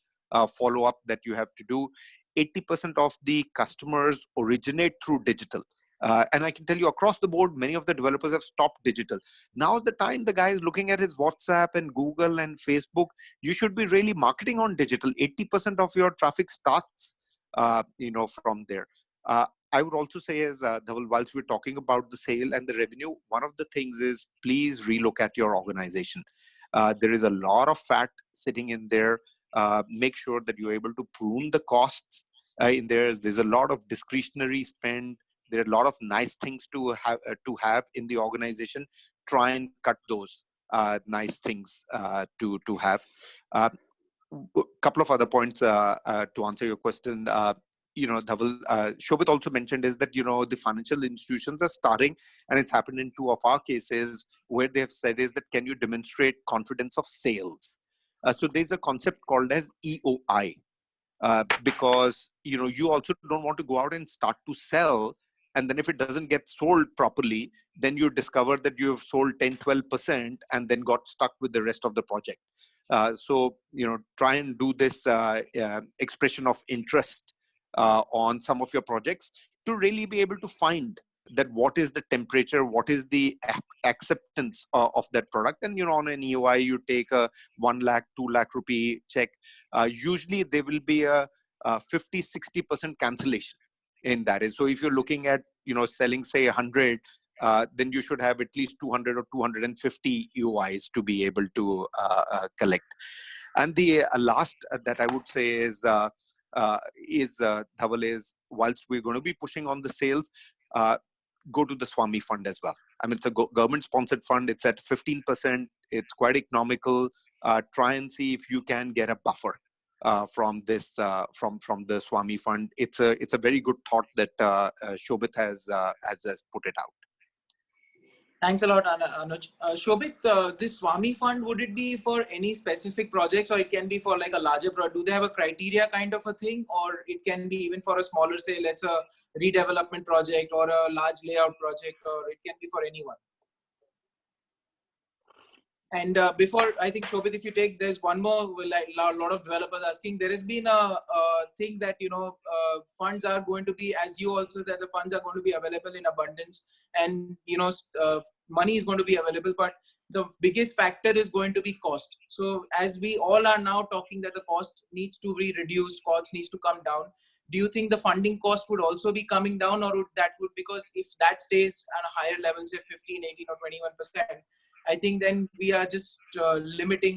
follow-up that you have to do. 80% of the customers originate through digital. And I can tell you across the board, many of the developers have stopped digital. Now is the time the guy is looking at his WhatsApp and Google and Facebook. You should be really marketing on digital. 80% of your traffic starts, from there. I would also say, as Dhaval, whilst we're talking about the sale and the revenue, one of the things is please relook at your organization. There is a lot of fat sitting in there. Make sure that you're able to prune the costs in there. There's a lot of discretionary spend. There are a lot of nice things to have in the organization. Try and cut those nice things to have. A couple of other points to answer your question. Dhaval, Shobhit also mentioned is that, the financial institutions are starting, and it's happened in 2 of our cases where they have said is that, can you demonstrate confidence of sales? So there's a concept called as EOI because, you also don't want to go out and start to sell. And then if it doesn't get sold properly, then you discover that you've sold 10-12% and then got stuck with the rest of the project. So, try and do this expression of interest on some of your projects to really be able to find that what is the temperature, what is the acceptance of that product. And, on an EOI, you take a 1 lakh, 2 lakh rupee check. Usually there will be a 50-60% cancellation in that. So if you're looking at, selling, say 100, then you should have at least 200 or 250 EOIs to be able to collect. And the last that I would say is Dhaval, is whilst we're going to be pushing on the sales, go to the Swami fund as well. It's a government sponsored fund. It's at 15%. It's quite economical. Try and see if you can get a buffer from this from the Swami Fund. It's a very good thought that Shobhit has put it out. Thanks a lot, Anuj. Shobhit, this Swami Fund, would it be for any specific projects, or it can be for like a larger project? Do they have a criteria kind of a thing, or it can be even for a smaller, say, let's a redevelopment project or a large layout project, or it can be for anyone? And before, I think, Shobhit, if you take, there's one more, like a lot of developers asking, there has been a thing that, funds are going to be, as you also said, the funds are going to be available in abundance, and, money is going to be available, but the biggest factor is going to be cost. So as we all are now talking that the cost needs to be reduced, cost needs to come down, do you think the funding cost would also be coming down, or because if that stays at a higher level, say 15, 18 or 21%, I think then we are just limiting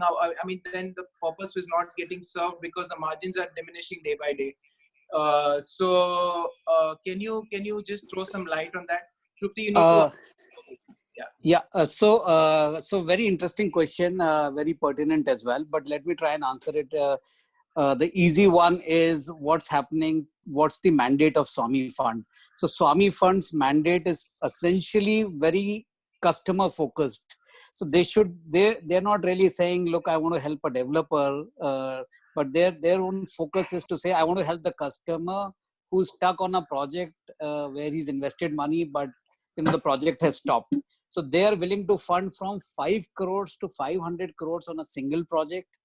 then the purpose is not getting served because the margins are diminishing day by day. Can you just throw some light on that? Trupti, you need to. So very interesting question, very pertinent as well. But let me try and answer it. The easy one is what's happening. What's the mandate of Swami Fund? So Swami Fund's mandate is essentially very customer focused. So they're not really saying, look, I want to help a developer, but their own focus is to say, I want to help the customer who's stuck on a project where he's invested money, but the project has stopped. So they are willing to fund from 5 crores to 500 crores on a single project.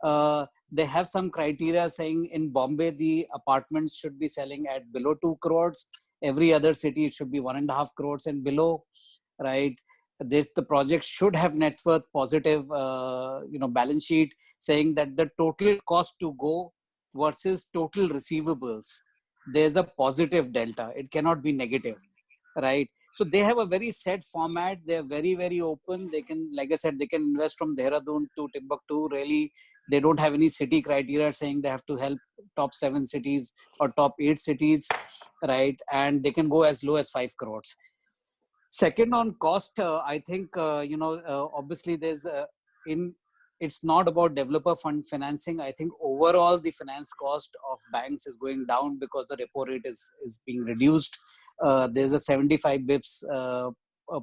They have some criteria saying in Bombay, the apartments should be selling at below 2 crores. Every other city, it should be 1.5 crores and below, right? The project should have net worth positive, balance sheet, saying that the total cost to go versus total receivables, there's a positive delta. It cannot be negative, right? So they have a very set format. They're very, very open. They can, like I said, they can invest from Dehradun to Timbuktu. Really, they don't have any city criteria saying they have to help top 7 cities or top 8 cities, right? And they can go as low as 5 crores. Second, on cost, I think, obviously there's it's not about developer fund financing. I think overall the finance cost of banks is going down because the repo rate is being reduced. There's a 75 bips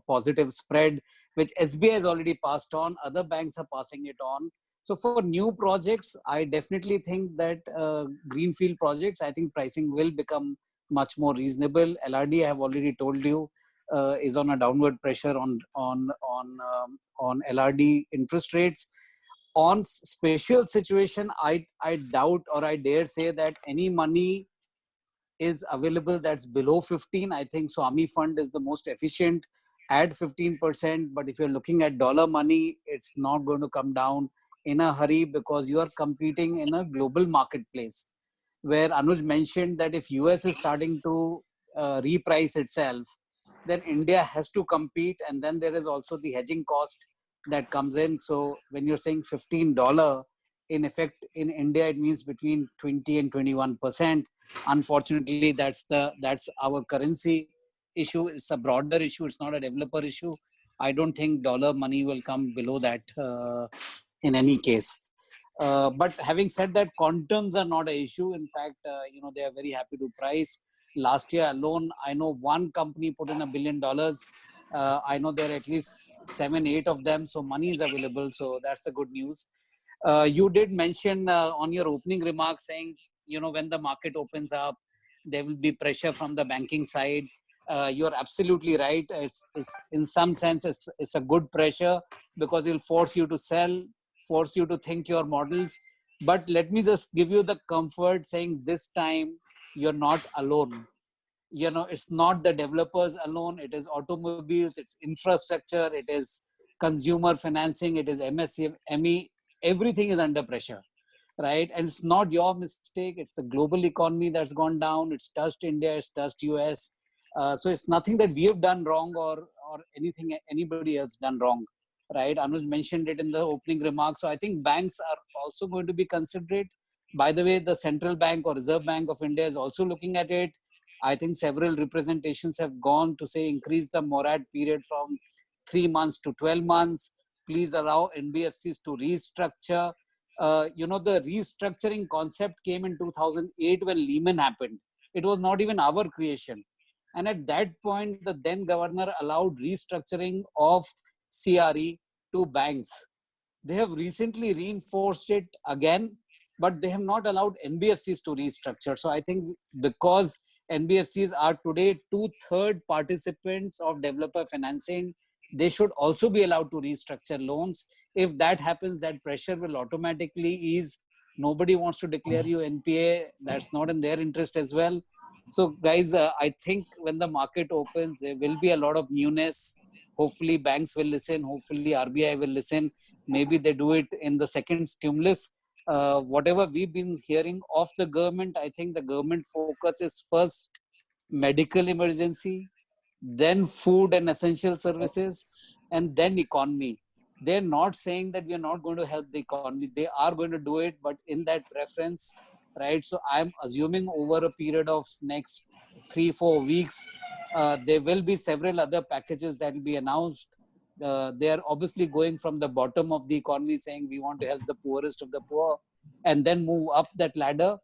positive spread, which SBI has already passed on. Other banks are passing it on. So for new projects, I definitely think that greenfield projects, I think pricing will become much more reasonable. LRD, I have already told you, is on a downward pressure on LRD interest rates. On special situation, I doubt, or I dare say that any money is available that's below 15. I think Swami Fund is the most efficient at 15%. But if you're looking at dollar money, it's not going to come down in a hurry because you are competing in a global marketplace where Anuj mentioned that if US is starting to reprice itself, then India has to compete. And then there is also the hedging cost that comes in. So when you're saying $15, in effect in India, it means between 20 and 21%. Unfortunately, that's our currency issue. It's a broader issue. It's not a developer issue. I don't think dollar money will come below that in any case. But having said that, quantums are not an issue. In fact, they are very happy to price. Last year alone, I know one company put in $1 billion. I know there are at least 7, 8 of them. So money is available. So that's the good news. You did mention on your opening remarks saying, when the market opens up, there will be pressure from the banking side. You're absolutely right. It's in some sense, it's a good pressure because it'll force you to sell, force you to think your models. But let me just give you the comfort saying this time you're not alone. It's not the developers alone. It is automobiles, it's infrastructure, it is consumer financing, it is MSME. Everything is under pressure, right? And it's not your mistake. It's the global economy that's gone down. It's touched India, it's touched US. So it's nothing that we have done wrong or anything anybody else done wrong, right? Anuj mentioned it in the opening remarks. So I think banks are also going to be considerate. By the way, the Central Bank or Reserve Bank of India is also looking at it. I think several representations have gone to say increase the morat period from 3 months to 12 months. Please allow NBFCs to restructure. the restructuring concept came in 2008 when Lehman happened. It was not even our creation. And at that point, the then governor allowed restructuring of CRE to banks. They have recently reinforced it again, but they have not allowed NBFCs to restructure. So I think because NBFCs are today 2/3 participants of developer financing, they should also be allowed to restructure loans. If that happens, that pressure will automatically ease. Nobody wants to declare you NPA. That's not in their interest as well. So guys, I think when the market opens, there will be a lot of newness. Hopefully banks will listen. Hopefully RBI will listen. Maybe they do it in the second stimulus. Whatever we've been hearing of the government, I think the government focus is first medical emergency, then food and essential services, and then economy. They're not saying that we are not going to help the economy. They are going to do it, but in that preference, right? So I'm assuming over a period of next 3-4 weeks, there will be several other packages that will be announced. They are obviously going from the bottom of the economy, saying we want to help the poorest of the poor, and then move up that ladder.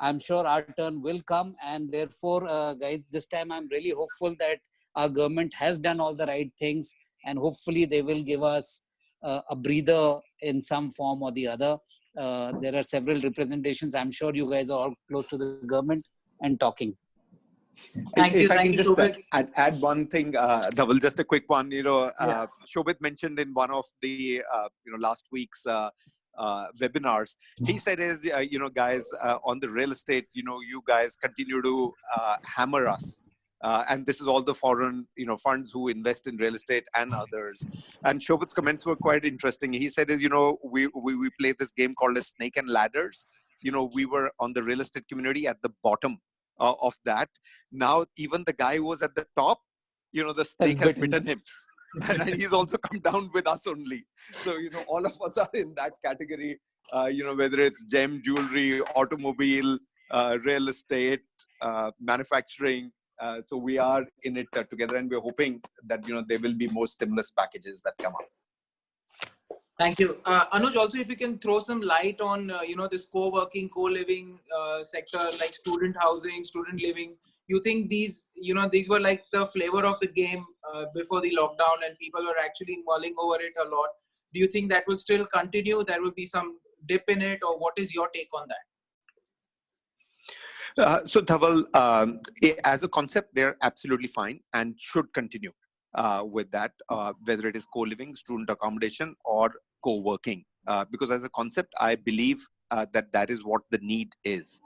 I'm sure our turn will come, and therefore, guys, this time I'm really hopeful that our government has done all the right things, and hopefully they will give us a breather in some form or the other. There are several representations. I'm sure you guys are all close to the government and talking. If I can just add one thing, Dhaval, just a quick one. Shobhit mentioned in one of the last week's webinars, he said is guys, on the real estate, you guys continue to hammer us. And this is all the foreign, funds who invest in real estate and others. And Shobhit's comments were quite interesting. He said is, we play this game called as snake and ladders. We were on the real estate community at the bottom of that. Now, even the guy who was at the top, the snake has bitten him. And he's also come down with us only. So, all of us are in that category, whether it's gem, jewelry, automobile, real estate, manufacturing. So we are in it together, and we're hoping that, there will be more stimulus packages that come up. Thank you. Anuj, also if you can throw some light on, this co-working, co-living sector, like student housing, student living. You think these were like the flavor of the game before the lockdown, and people were actually mulling over it a lot. Do you think that will still continue? There will be some dip in it, or what is your take on that? So Dhaval, as a concept, they're absolutely fine and should continue with that, whether it is co-living, student accommodation, or co-working. Because as a concept, I believe that is what the need is.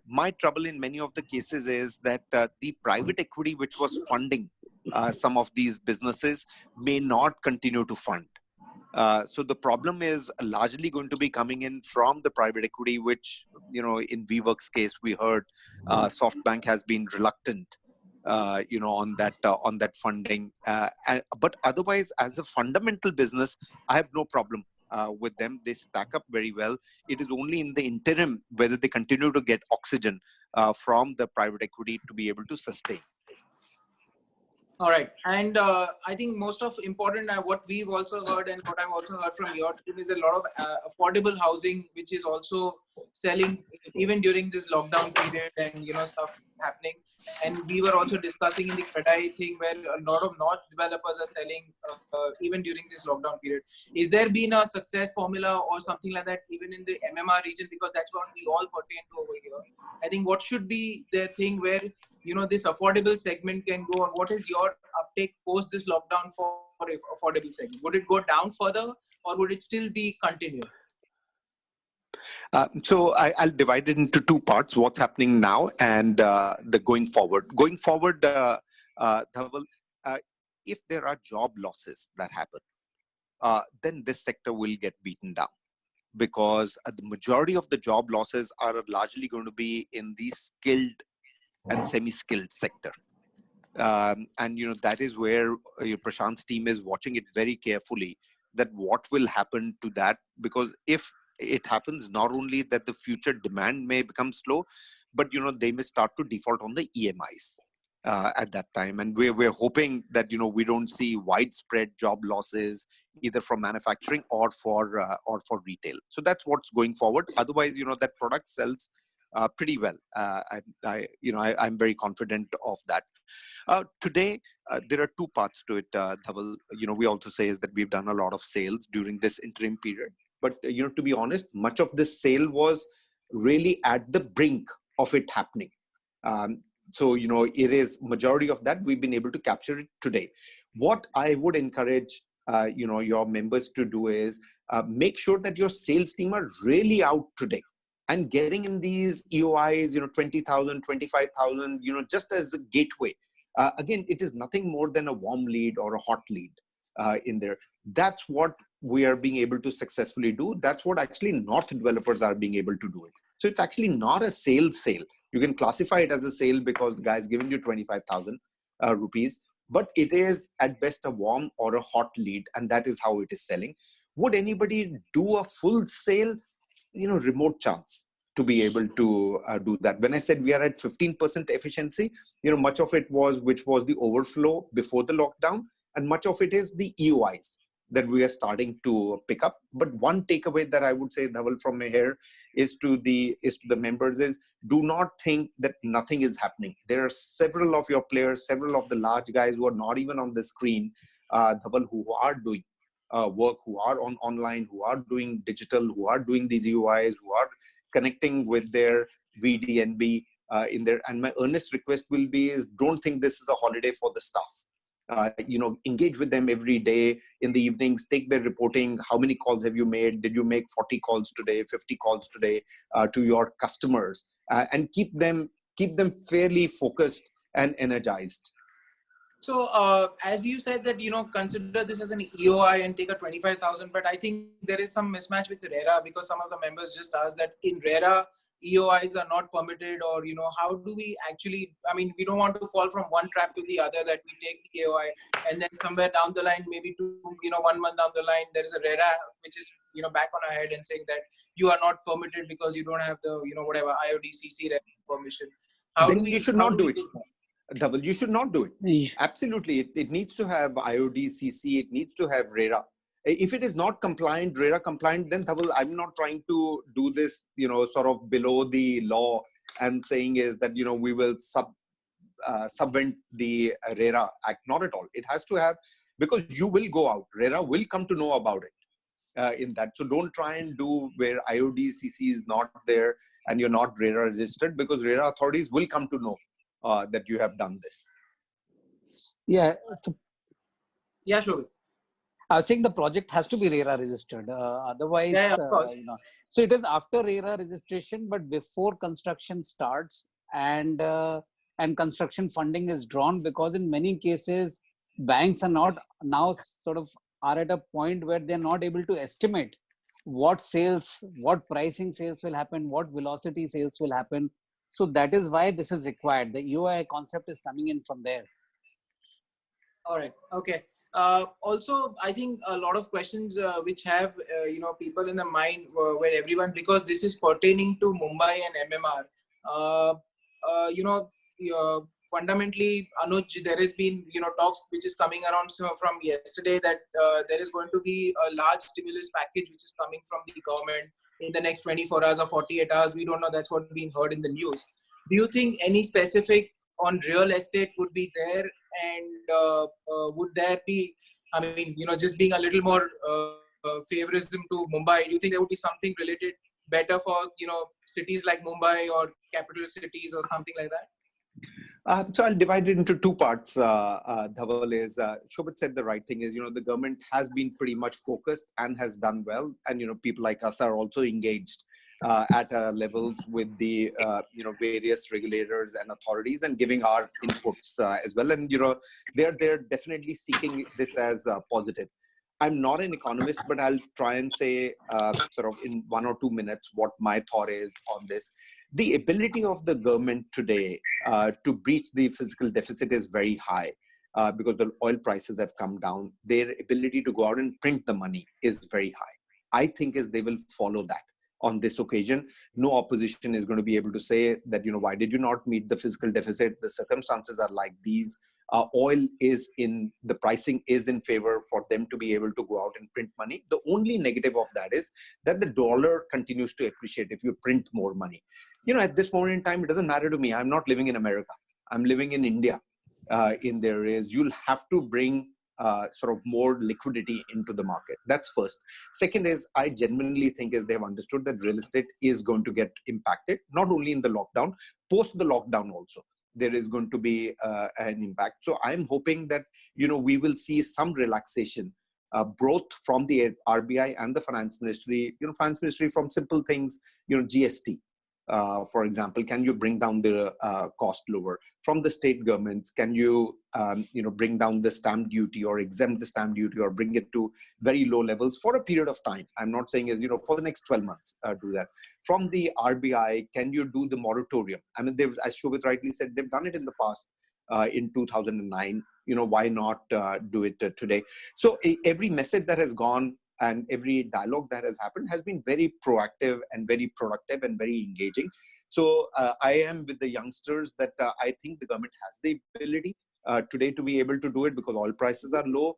My trouble in many of the cases is that the private equity which was funding some of these businesses may not continue to fund. So the problem is largely going to be coming in from the private equity, which, in WeWork's case, we heard SoftBank has been reluctant, on that funding. But otherwise, as a fundamental business, I have no problem with them. They stack up very well. It is only in the interim whether they continue to get oxygen from the private equity to be able to sustain. All right. And I think most of important, what we've also heard and what I've also heard from your team is a lot of affordable housing, which is also selling even during this lockdown period and, stuff happening. And we were also discussing in the CREDAI thing where a lot of North developers are selling even during this lockdown period. Is there been a success formula or something like that even in the MMR region? Because that's what we all pertain to over here. I think what should be the thing where this affordable segment can go, or what is your uptake post this lockdown for affordable segment? Would it go down further, or would it still be continued? So I'll divide it into two parts: what's happening now and the going forward. Going forward, Dhaval, if there are job losses that happen, then this sector will get beaten down, because the majority of the job losses are largely going to be in the skilled and semi-skilled sector. And that is where Prashant's team is watching it very carefully, that what will happen to that, because if it happens, not only that the future demand may become slow, but they may start to default on the EMIs. at that time, and we're hoping that we don't see widespread job losses either from manufacturing or for retail. So that's what's going forward. Otherwise, that product sells pretty well. I'm very confident of that. Today, there are two parts to it, Dhaval. We also say is that we've done a lot of sales during this interim period. But, to be honest, much of this sale was really at the brink of it happening. So, it is majority of that we've been able to capture it today. What I would encourage, your members to do is make sure that your sales team are really out today and getting in these EOIs, 20,000, 25,000, just as a gateway. Again, it is nothing more than a warm lead or a hot lead in there. That's what we are being able to successfully do. That's what actually North developers are being able to do it. So it's actually not a sale. You can classify it as a sale because the guy's given you 25,000 rupees, but it is at best a warm or a hot lead, and that is how it is selling. Would anybody do a full sale? Remote chance to be able to do that. When I said we are at 15% efficiency, much of it was the overflow before the lockdown, and much of it is the EOIs that we are starting to pick up. But one takeaway that I would say, Dhaval, from here is to the members is, do not think that nothing is happening. There are several of your players, several of the large guys who are not even on the screen, Dhaval, who are doing work, who are online, who are doing digital, who are doing these EOIs, who are connecting with their VDNB in there. And my earnest request will be is, don't think this is a holiday for the staff. Engage with them every day in the evenings, take their reporting. How many calls have you made? Did you make 40 calls today, 50 calls today to your customers? And keep them fairly focused and energized. So as you said that, consider this as an EOI and take a 25,000, but I think there is some mismatch with RERA, because some of the members just asked that in RERA, EOIs are not permitted, or, how do we actually, we don't want to fall from one trap to the other, that we take the EOI and then somewhere down the line, maybe 1 month down the line, there is a RERA, which is, back on our head and saying that you are not permitted because you don't have the, whatever, IOD/CC permission. Then you should not do it. Dhaval, you should not do it. Absolutely. It needs to have IOD/CC. It needs to have RERA. If it is not compliant, RERA compliant, then Dhaval, I'm not trying to do this, sort of below the law and saying is that, we will subvent the RERA Act. Not at all. It has to have, because you will go out. RERA will come to know about it in that. So don't try and do where IOD/CC is not there and you're not RERA registered, because RERA authorities will come to know that you have done this. Yeah. Yeah, sure. I was saying the project has to be RERA registered. Otherwise, so it is after RERA registration, but before construction starts and construction funding is drawn, because in many cases, banks are not now are at a point where they're not able to estimate what pricing sales will happen, what velocity sales will happen. So that is why this is required. The EOI concept is coming in from there. All right. Okay. Also, I think a lot of questions which have, people in the mind where everyone, because this is pertaining to Mumbai and MMR, fundamentally, Anuj, there has been, talks which is coming around from yesterday that there is going to be a large stimulus package which is coming from the government in the next 24 hours or 48 hours. We don't know. That's what being heard in the news. Do you think any specific on real estate would be there? And would there be, just being a little more favorism to Mumbai, do you think there would be something related better for, cities like Mumbai or capital cities or something like that? So I'll divide it into two parts. Dhaval, is Shobhit said the right thing is, the government has been pretty much focused and has done well. And, people like us are also engaged at levels with the, various regulators and authorities and giving our inputs as well. And, they're definitely seeking this as positive. I'm not an economist, but I'll try and say sort of in 1 or 2 minutes what my thought is on this. The ability of the government today to breach the fiscal deficit is very high because the oil prices have come down. Their ability to go out and print the money is very high. I think is they will follow that. on this occasion. No opposition is going to be able to say that, why did you not meet the fiscal deficit? The circumstances are like these. Oil is the pricing is in favor for them to be able to go out and print money. The only negative of that is that the dollar continues to appreciate if you print more money. At this moment in time, it doesn't matter to me. I'm not living in America. I'm living in India. You'll have to bring sort of more liquidity into the market. That's first. Second is, I genuinely think is they have understood that real estate is going to get impacted, not only in the lockdown, post the lockdown also. There is going to be an impact. So I'm hoping that, we will see some relaxation, both from the RBI and the finance ministry, finance ministry from simple things, GST. For example, can you bring down the cost lower? From the state governments, can you, bring down the stamp duty or exempt the stamp duty or bring it to very low levels for a period of time? I'm not saying is, for the next 12 months, do that. From the RBI, can you do the moratorium? I mean, as Shobhit rightly said, they've done it in the past in 2009. Why not do it today? So every message that has gone and every dialogue that has happened has been very proactive and very productive and very engaging. So I am with the youngsters that I think the government has the ability today to be able to do it, because oil prices are low.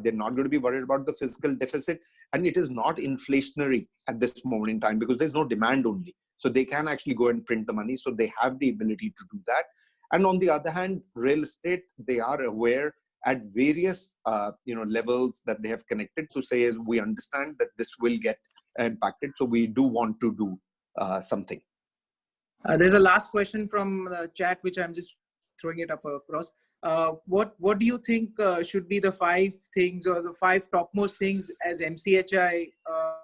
They're not going to be worried about the fiscal deficit, and it is not inflationary at this moment in time because there's no demand only. So they can actually go and print the money. So they have the ability to do that. And on the other hand, real estate, they are aware at various levels that they have connected to say is, we understand that this will get impacted. So we do want to do something. There's a last question from the chat, which I'm just throwing it up across. What do you think should be the 5 things or the 5 topmost things as MCHI,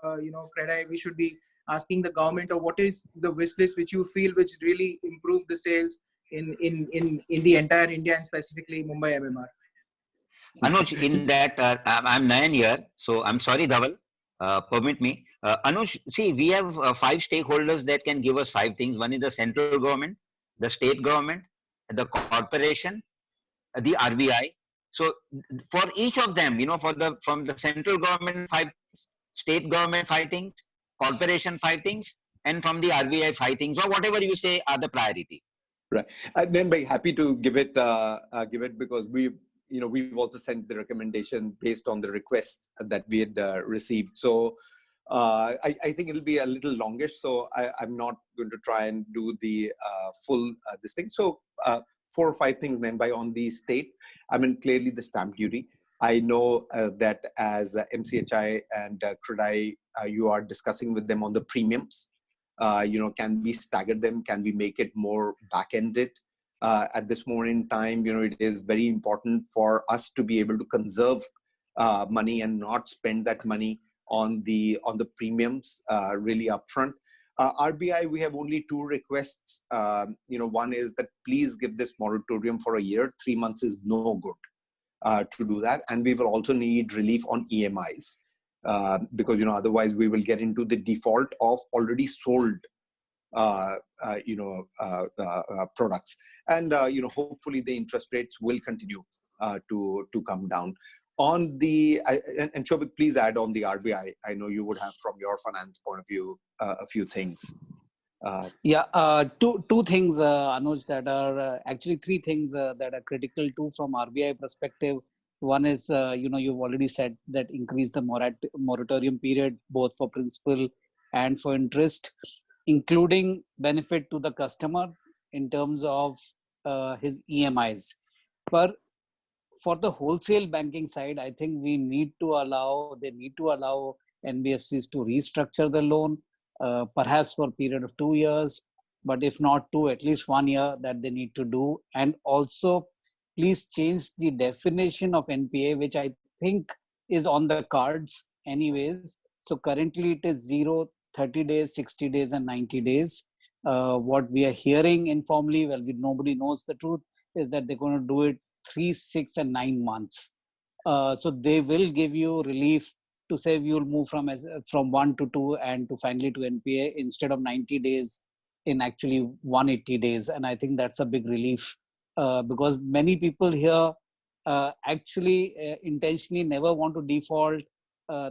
CREDAI, we should be asking the government, or what is the wish list which you feel which really improve the sales in the entire India and specifically Mumbai MMR? Anuj, in that, I'm Nayan here, so I'm sorry, Dhaval, permit me. Anuj, see, we have 5 stakeholders that can give us 5 things. One is the central government, the state government, the corporation, the RBI. So for each of them, from the central government, 5 things, state government, 5 things, corporation, 5 things, and from the RBI, 5 things, or whatever you say are the priority. Right. I'm then very happy to give it because we've also sent the recommendation based on the requests that we had received. So I think it'll be a little longish. So I'm not going to try and do the full this thing. So 4 or 5 things then on the state. I mean, clearly the stamp duty. I know that as MCHI and CREDAI, you are discussing with them on the premiums. Can we stagger them? Can we make it more back-ended? At this moment in time, it is very important for us to be able to conserve money and not spend that money on the premiums really upfront. RBI, we have only 2 requests. One is that please give this moratorium for a year. 3 months is no good to do that, and we will also need relief on EMIs. Because otherwise we will get into the default of already sold products, and hopefully the interest rates will continue to come down. On the and Shobhit, please add on the RBI. I know you would have from your finance point of view a few things. Two things, Anuj, that are actually 3 things that are critical too from RBI perspective. One is, you've already said that increase the moratorium period, both for principal and for interest, including benefit to the customer in terms of his EMIs. But for the wholesale banking side, I think they need to allow NBFCs to restructure the loan, perhaps for a period of 2 years, but if not 2, at least 1 year that they need to do. And also, please change the definition of NPA, which I think is on the cards anyways. So currently it is 0, 30 days, 60 days, and 90 days. What we are hearing informally, nobody knows the truth, is that they're going to do it 3, 6, and 9 months. So they will give you relief to say you'll move from 1 to 2 and to finally to NPA instead of 90 days in actually 180 days. And I think that's a big relief. Because many people here actually intentionally never want to default.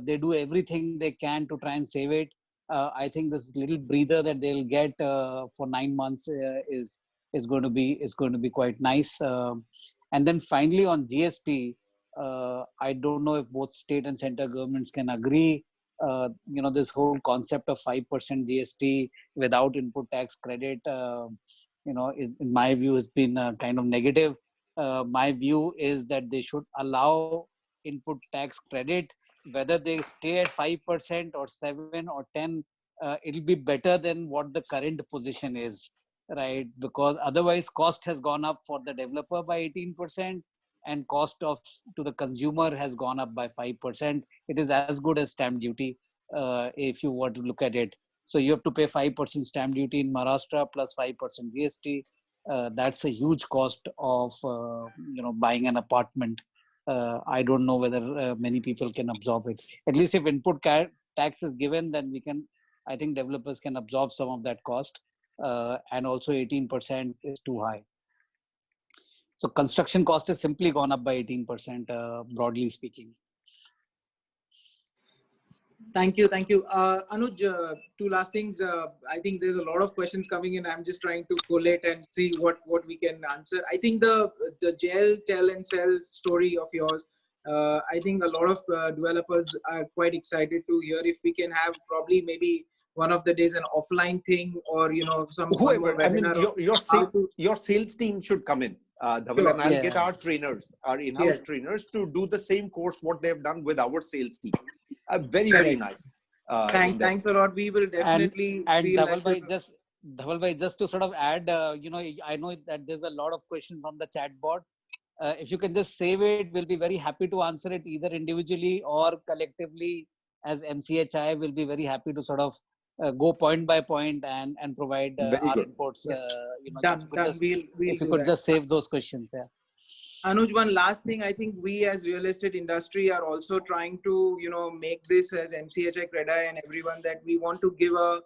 They do everything they can to try and save it. I think this little breather that they'll get for 9 months is going to be quite nice. And then finally on GST, I don't know if both state and central governments can agree. This whole concept of 5% GST without input tax credit, in my view, has been kind of negative. My view is that they should allow input tax credit, whether they stay at 5% or 7 or 10. It'll be better than what the current position is, right? Because otherwise, cost has gone up for the developer by 18%, and cost to the consumer has gone up by 5%. It is as good as stamp duty, if you want to look at it. So you have to pay 5% stamp duty in Maharashtra plus 5% GST. That's a huge cost of buying an apartment. I don't know whether many people can absorb it. At least if input tax is given, then I think developers can absorb some of that cost. And also 18% is too high. So construction cost has simply gone up by 18%, broadly speaking. Thank you. Anuj, two last things. I think there's a lot of questions coming in. I'm just trying to collate and see what we can answer. I think the jail, tell and sell story of yours, I think a lot of developers are quite excited to hear if we can have probably maybe one of the days an offline thing, or some whoever. I mean, webinar your sales team should come in, Dhaval, and I'll get our trainers, our in-house trainers, to do the same course what they've done with our sales team. Very nice. Thanks a lot. We will definitely. And Dhaval bhai, just to sort of add, I know that there's a lot of questions on the chat board. If you can just save it, we'll be very happy to answer it either individually or collectively as MCHI. We'll be very happy to sort of go point by point and provide our inputs. If you could just save those questions. Yeah. Anuj, one last thing. I think we as real estate industry are also trying to, make this as MCHI, CREDAI and everyone, that we want to give a,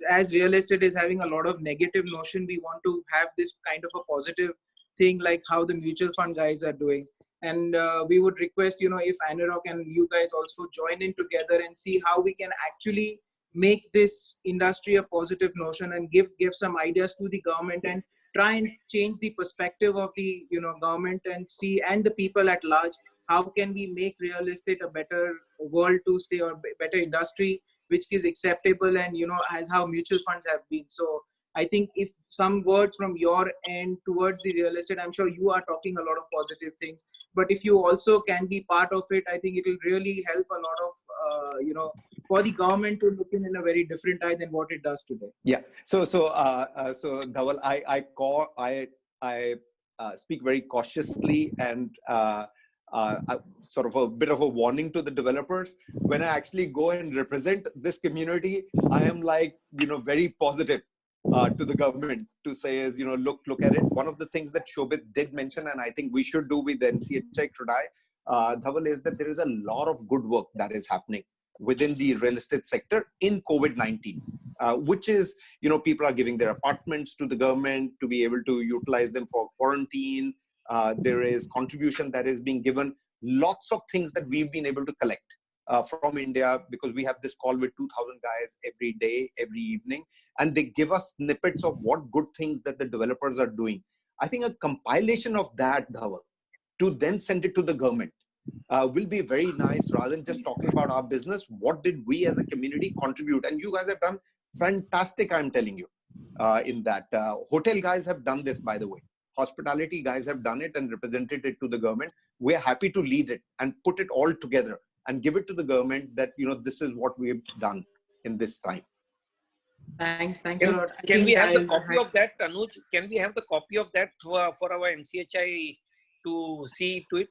as real estate is having a lot of negative notion, we want to have this kind of a positive thing, like how the mutual fund guys are doing. And we would request, if ANAROCK and you guys also join in together and see how we can actually make this industry a positive notion and give some ideas to the government and try and change the perspective of the government and the people at large. How can we make real estate a better world to stay, or better industry which is acceptable, and as how mutual funds have been. So I think if some words from your end towards the real estate, I'm sure you are talking a lot of positive things, but if you also can be part of it, I think it will really help a lot of for the government to look in a very different eye than what it does today. Yeah. So Dhaval, I speak very cautiously and sort of a bit of a warning to the developers. When I actually go and represent this community, I am like, very positive to the government to say is, look at it. One of the things that Shobhit did mention, and I think we should do with the MCHI CREDAI, Dhaval, is that there is a lot of good work that is happening within the real estate sector in COVID-19, which is, people are giving their apartments to the government to be able to utilize them for quarantine. There is contribution that is being given. Lots of things that we've been able to collect from India, because we have this call with 2,000 guys every day, every evening, and they give us snippets of what good things that the developers are doing. I think a compilation of that, Dhaval, to then send it to the government will be very nice, rather than just talking about our business. What did we as a community contribute? And you guys have done fantastic, I'm telling you, in that. Hotel guys have done this, by the way. Hospitality guys have done it and represented it to the government. We're happy to lead it and put it all together and give it to the government that, this is what we've done in this time. Thanks a lot. Can we have the copy of that, Anuj? Can we have the copy of that for our MCHI to see to it?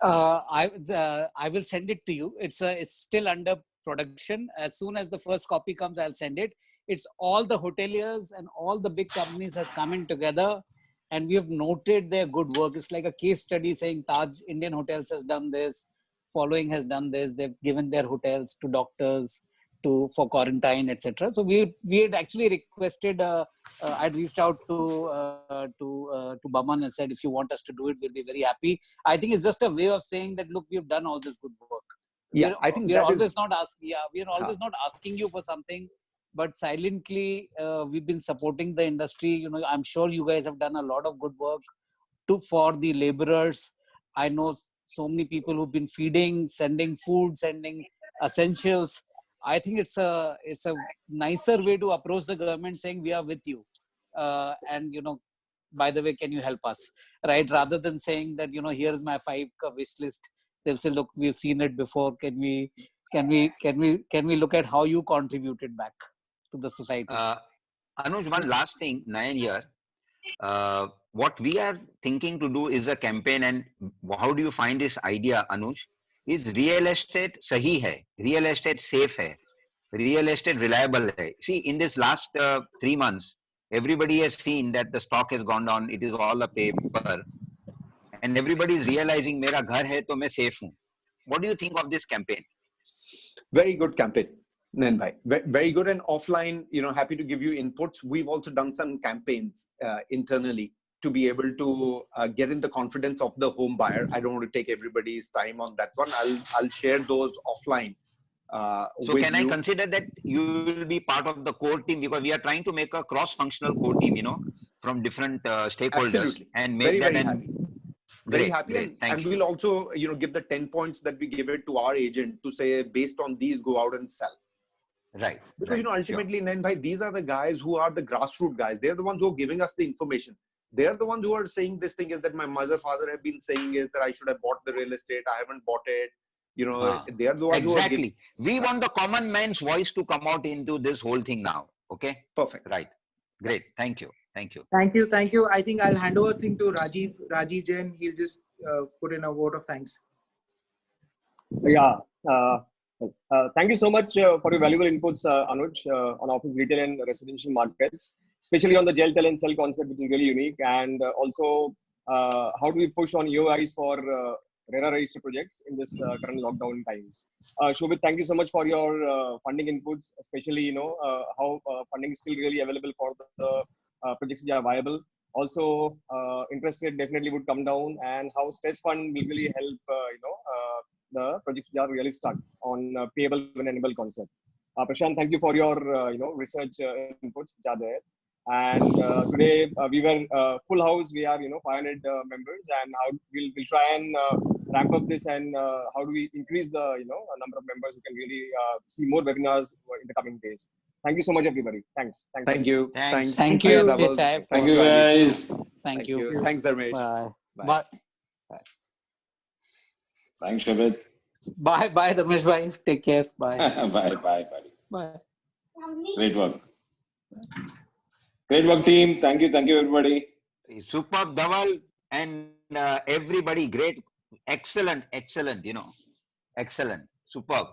I will send it to you. It's still under production. As soon as the first copy comes, I'll send it. It's all the hoteliers and all the big companies have come in together, and we have noted their good work. It's like a case study saying Taj Indian Hotels has done this, Following has done this. They've given their hotels to doctors for quarantine, etc. So we had actually requested. I'd reached out to Baman and said, if you want us to do it, we'll be very happy. I think it's just a way of saying that, look, we've done all this good work. Yeah, I think we are that always is not asking. Yeah, we are always not asking you for something, but silently we've been supporting the industry. You know, I'm sure you guys have done a lot of good work for the laborers. I know so many people who've been feeding, sending food, sending essentials. I think it's a nicer way to approach the government, saying we are with you, and you know, by the way, can you help us, right? Rather than saying that, you know, here's my 5 wish list. They'll say, look, we've seen it before. Can we look at how you contributed back to the society? Anuj, one last thing, Nayan here. What we are thinking to do is a campaign, and how do you find this idea, Anuj? Is real estate sahi hai, real estate safe hai, real estate reliable hai. See, in this last 3 months, everybody has seen that the stock has gone down. It is all a paper, and everybody is realizing, "Mera ghar hai, to main safe hu." What do you think of this campaign? very good campaign. Nayan bhai, very good. And offline, you know, happy to give you inputs. We've also done some campaigns internally to be able to get in the confidence of the home buyer. I don't want to take everybody's time on that one. I'll share those offline. So can I consider that you will be part of the core team, because we are trying to make a cross-functional core team, you know, from different stakeholders. Absolutely. And make very happy. Very great, happy. Great. And we'll also, you know, give the 10 points that we give it to our agent to say, based on these, go out and sell. Right. Because, you know, ultimately, Nayan bhai, these are the guys who are the grassroots guys. They're the ones who are giving us the information. They're the ones who are saying this thing is that my mother, father have been saying is that I should have bought the real estate. I haven't bought it. You know, they are the ones who are giving. We want the common man's voice to come out into this whole thing now. Okay. Perfect. Right. Great. Thank you. Thank you. I think I'll hand over thing to Rajiv Jain. He'll just put in a vote of thanks. Yeah. Thank you so much for your valuable inputs, Anuj, on office retail and residential markets, especially on the gel, tell and sell concept, which is really unique. And also, how do we push on EOIs for RERA registered projects in this current lockdown times? Shobhit, thank you so much for your funding inputs, especially, you know, how funding is still really available for the projects which are viable. Also, interest rate definitely would come down, and how stress fund will really help, the projects which are really stuck on payable and enable concept. Prashant, thank you for your research inputs which are there. And today we were full house. We are 500 members, and how we'll try and ramp up this, and how do we increase the number of members who can really see more webinars in the coming days. Thank you so much, everybody. Thanks. Thank you. Thanks. Thank you, Thank you, guys. Thank you. Thanks, Dharmesh. Bye. Thanks, Shobhit. Bye, Dharmesh bhai. Take care. Bye. Bye, buddy. Bye. Great work. Great work, team. Thank you, everybody. Superb, Dhaval, and everybody. Great, excellent. Excellent. Superb.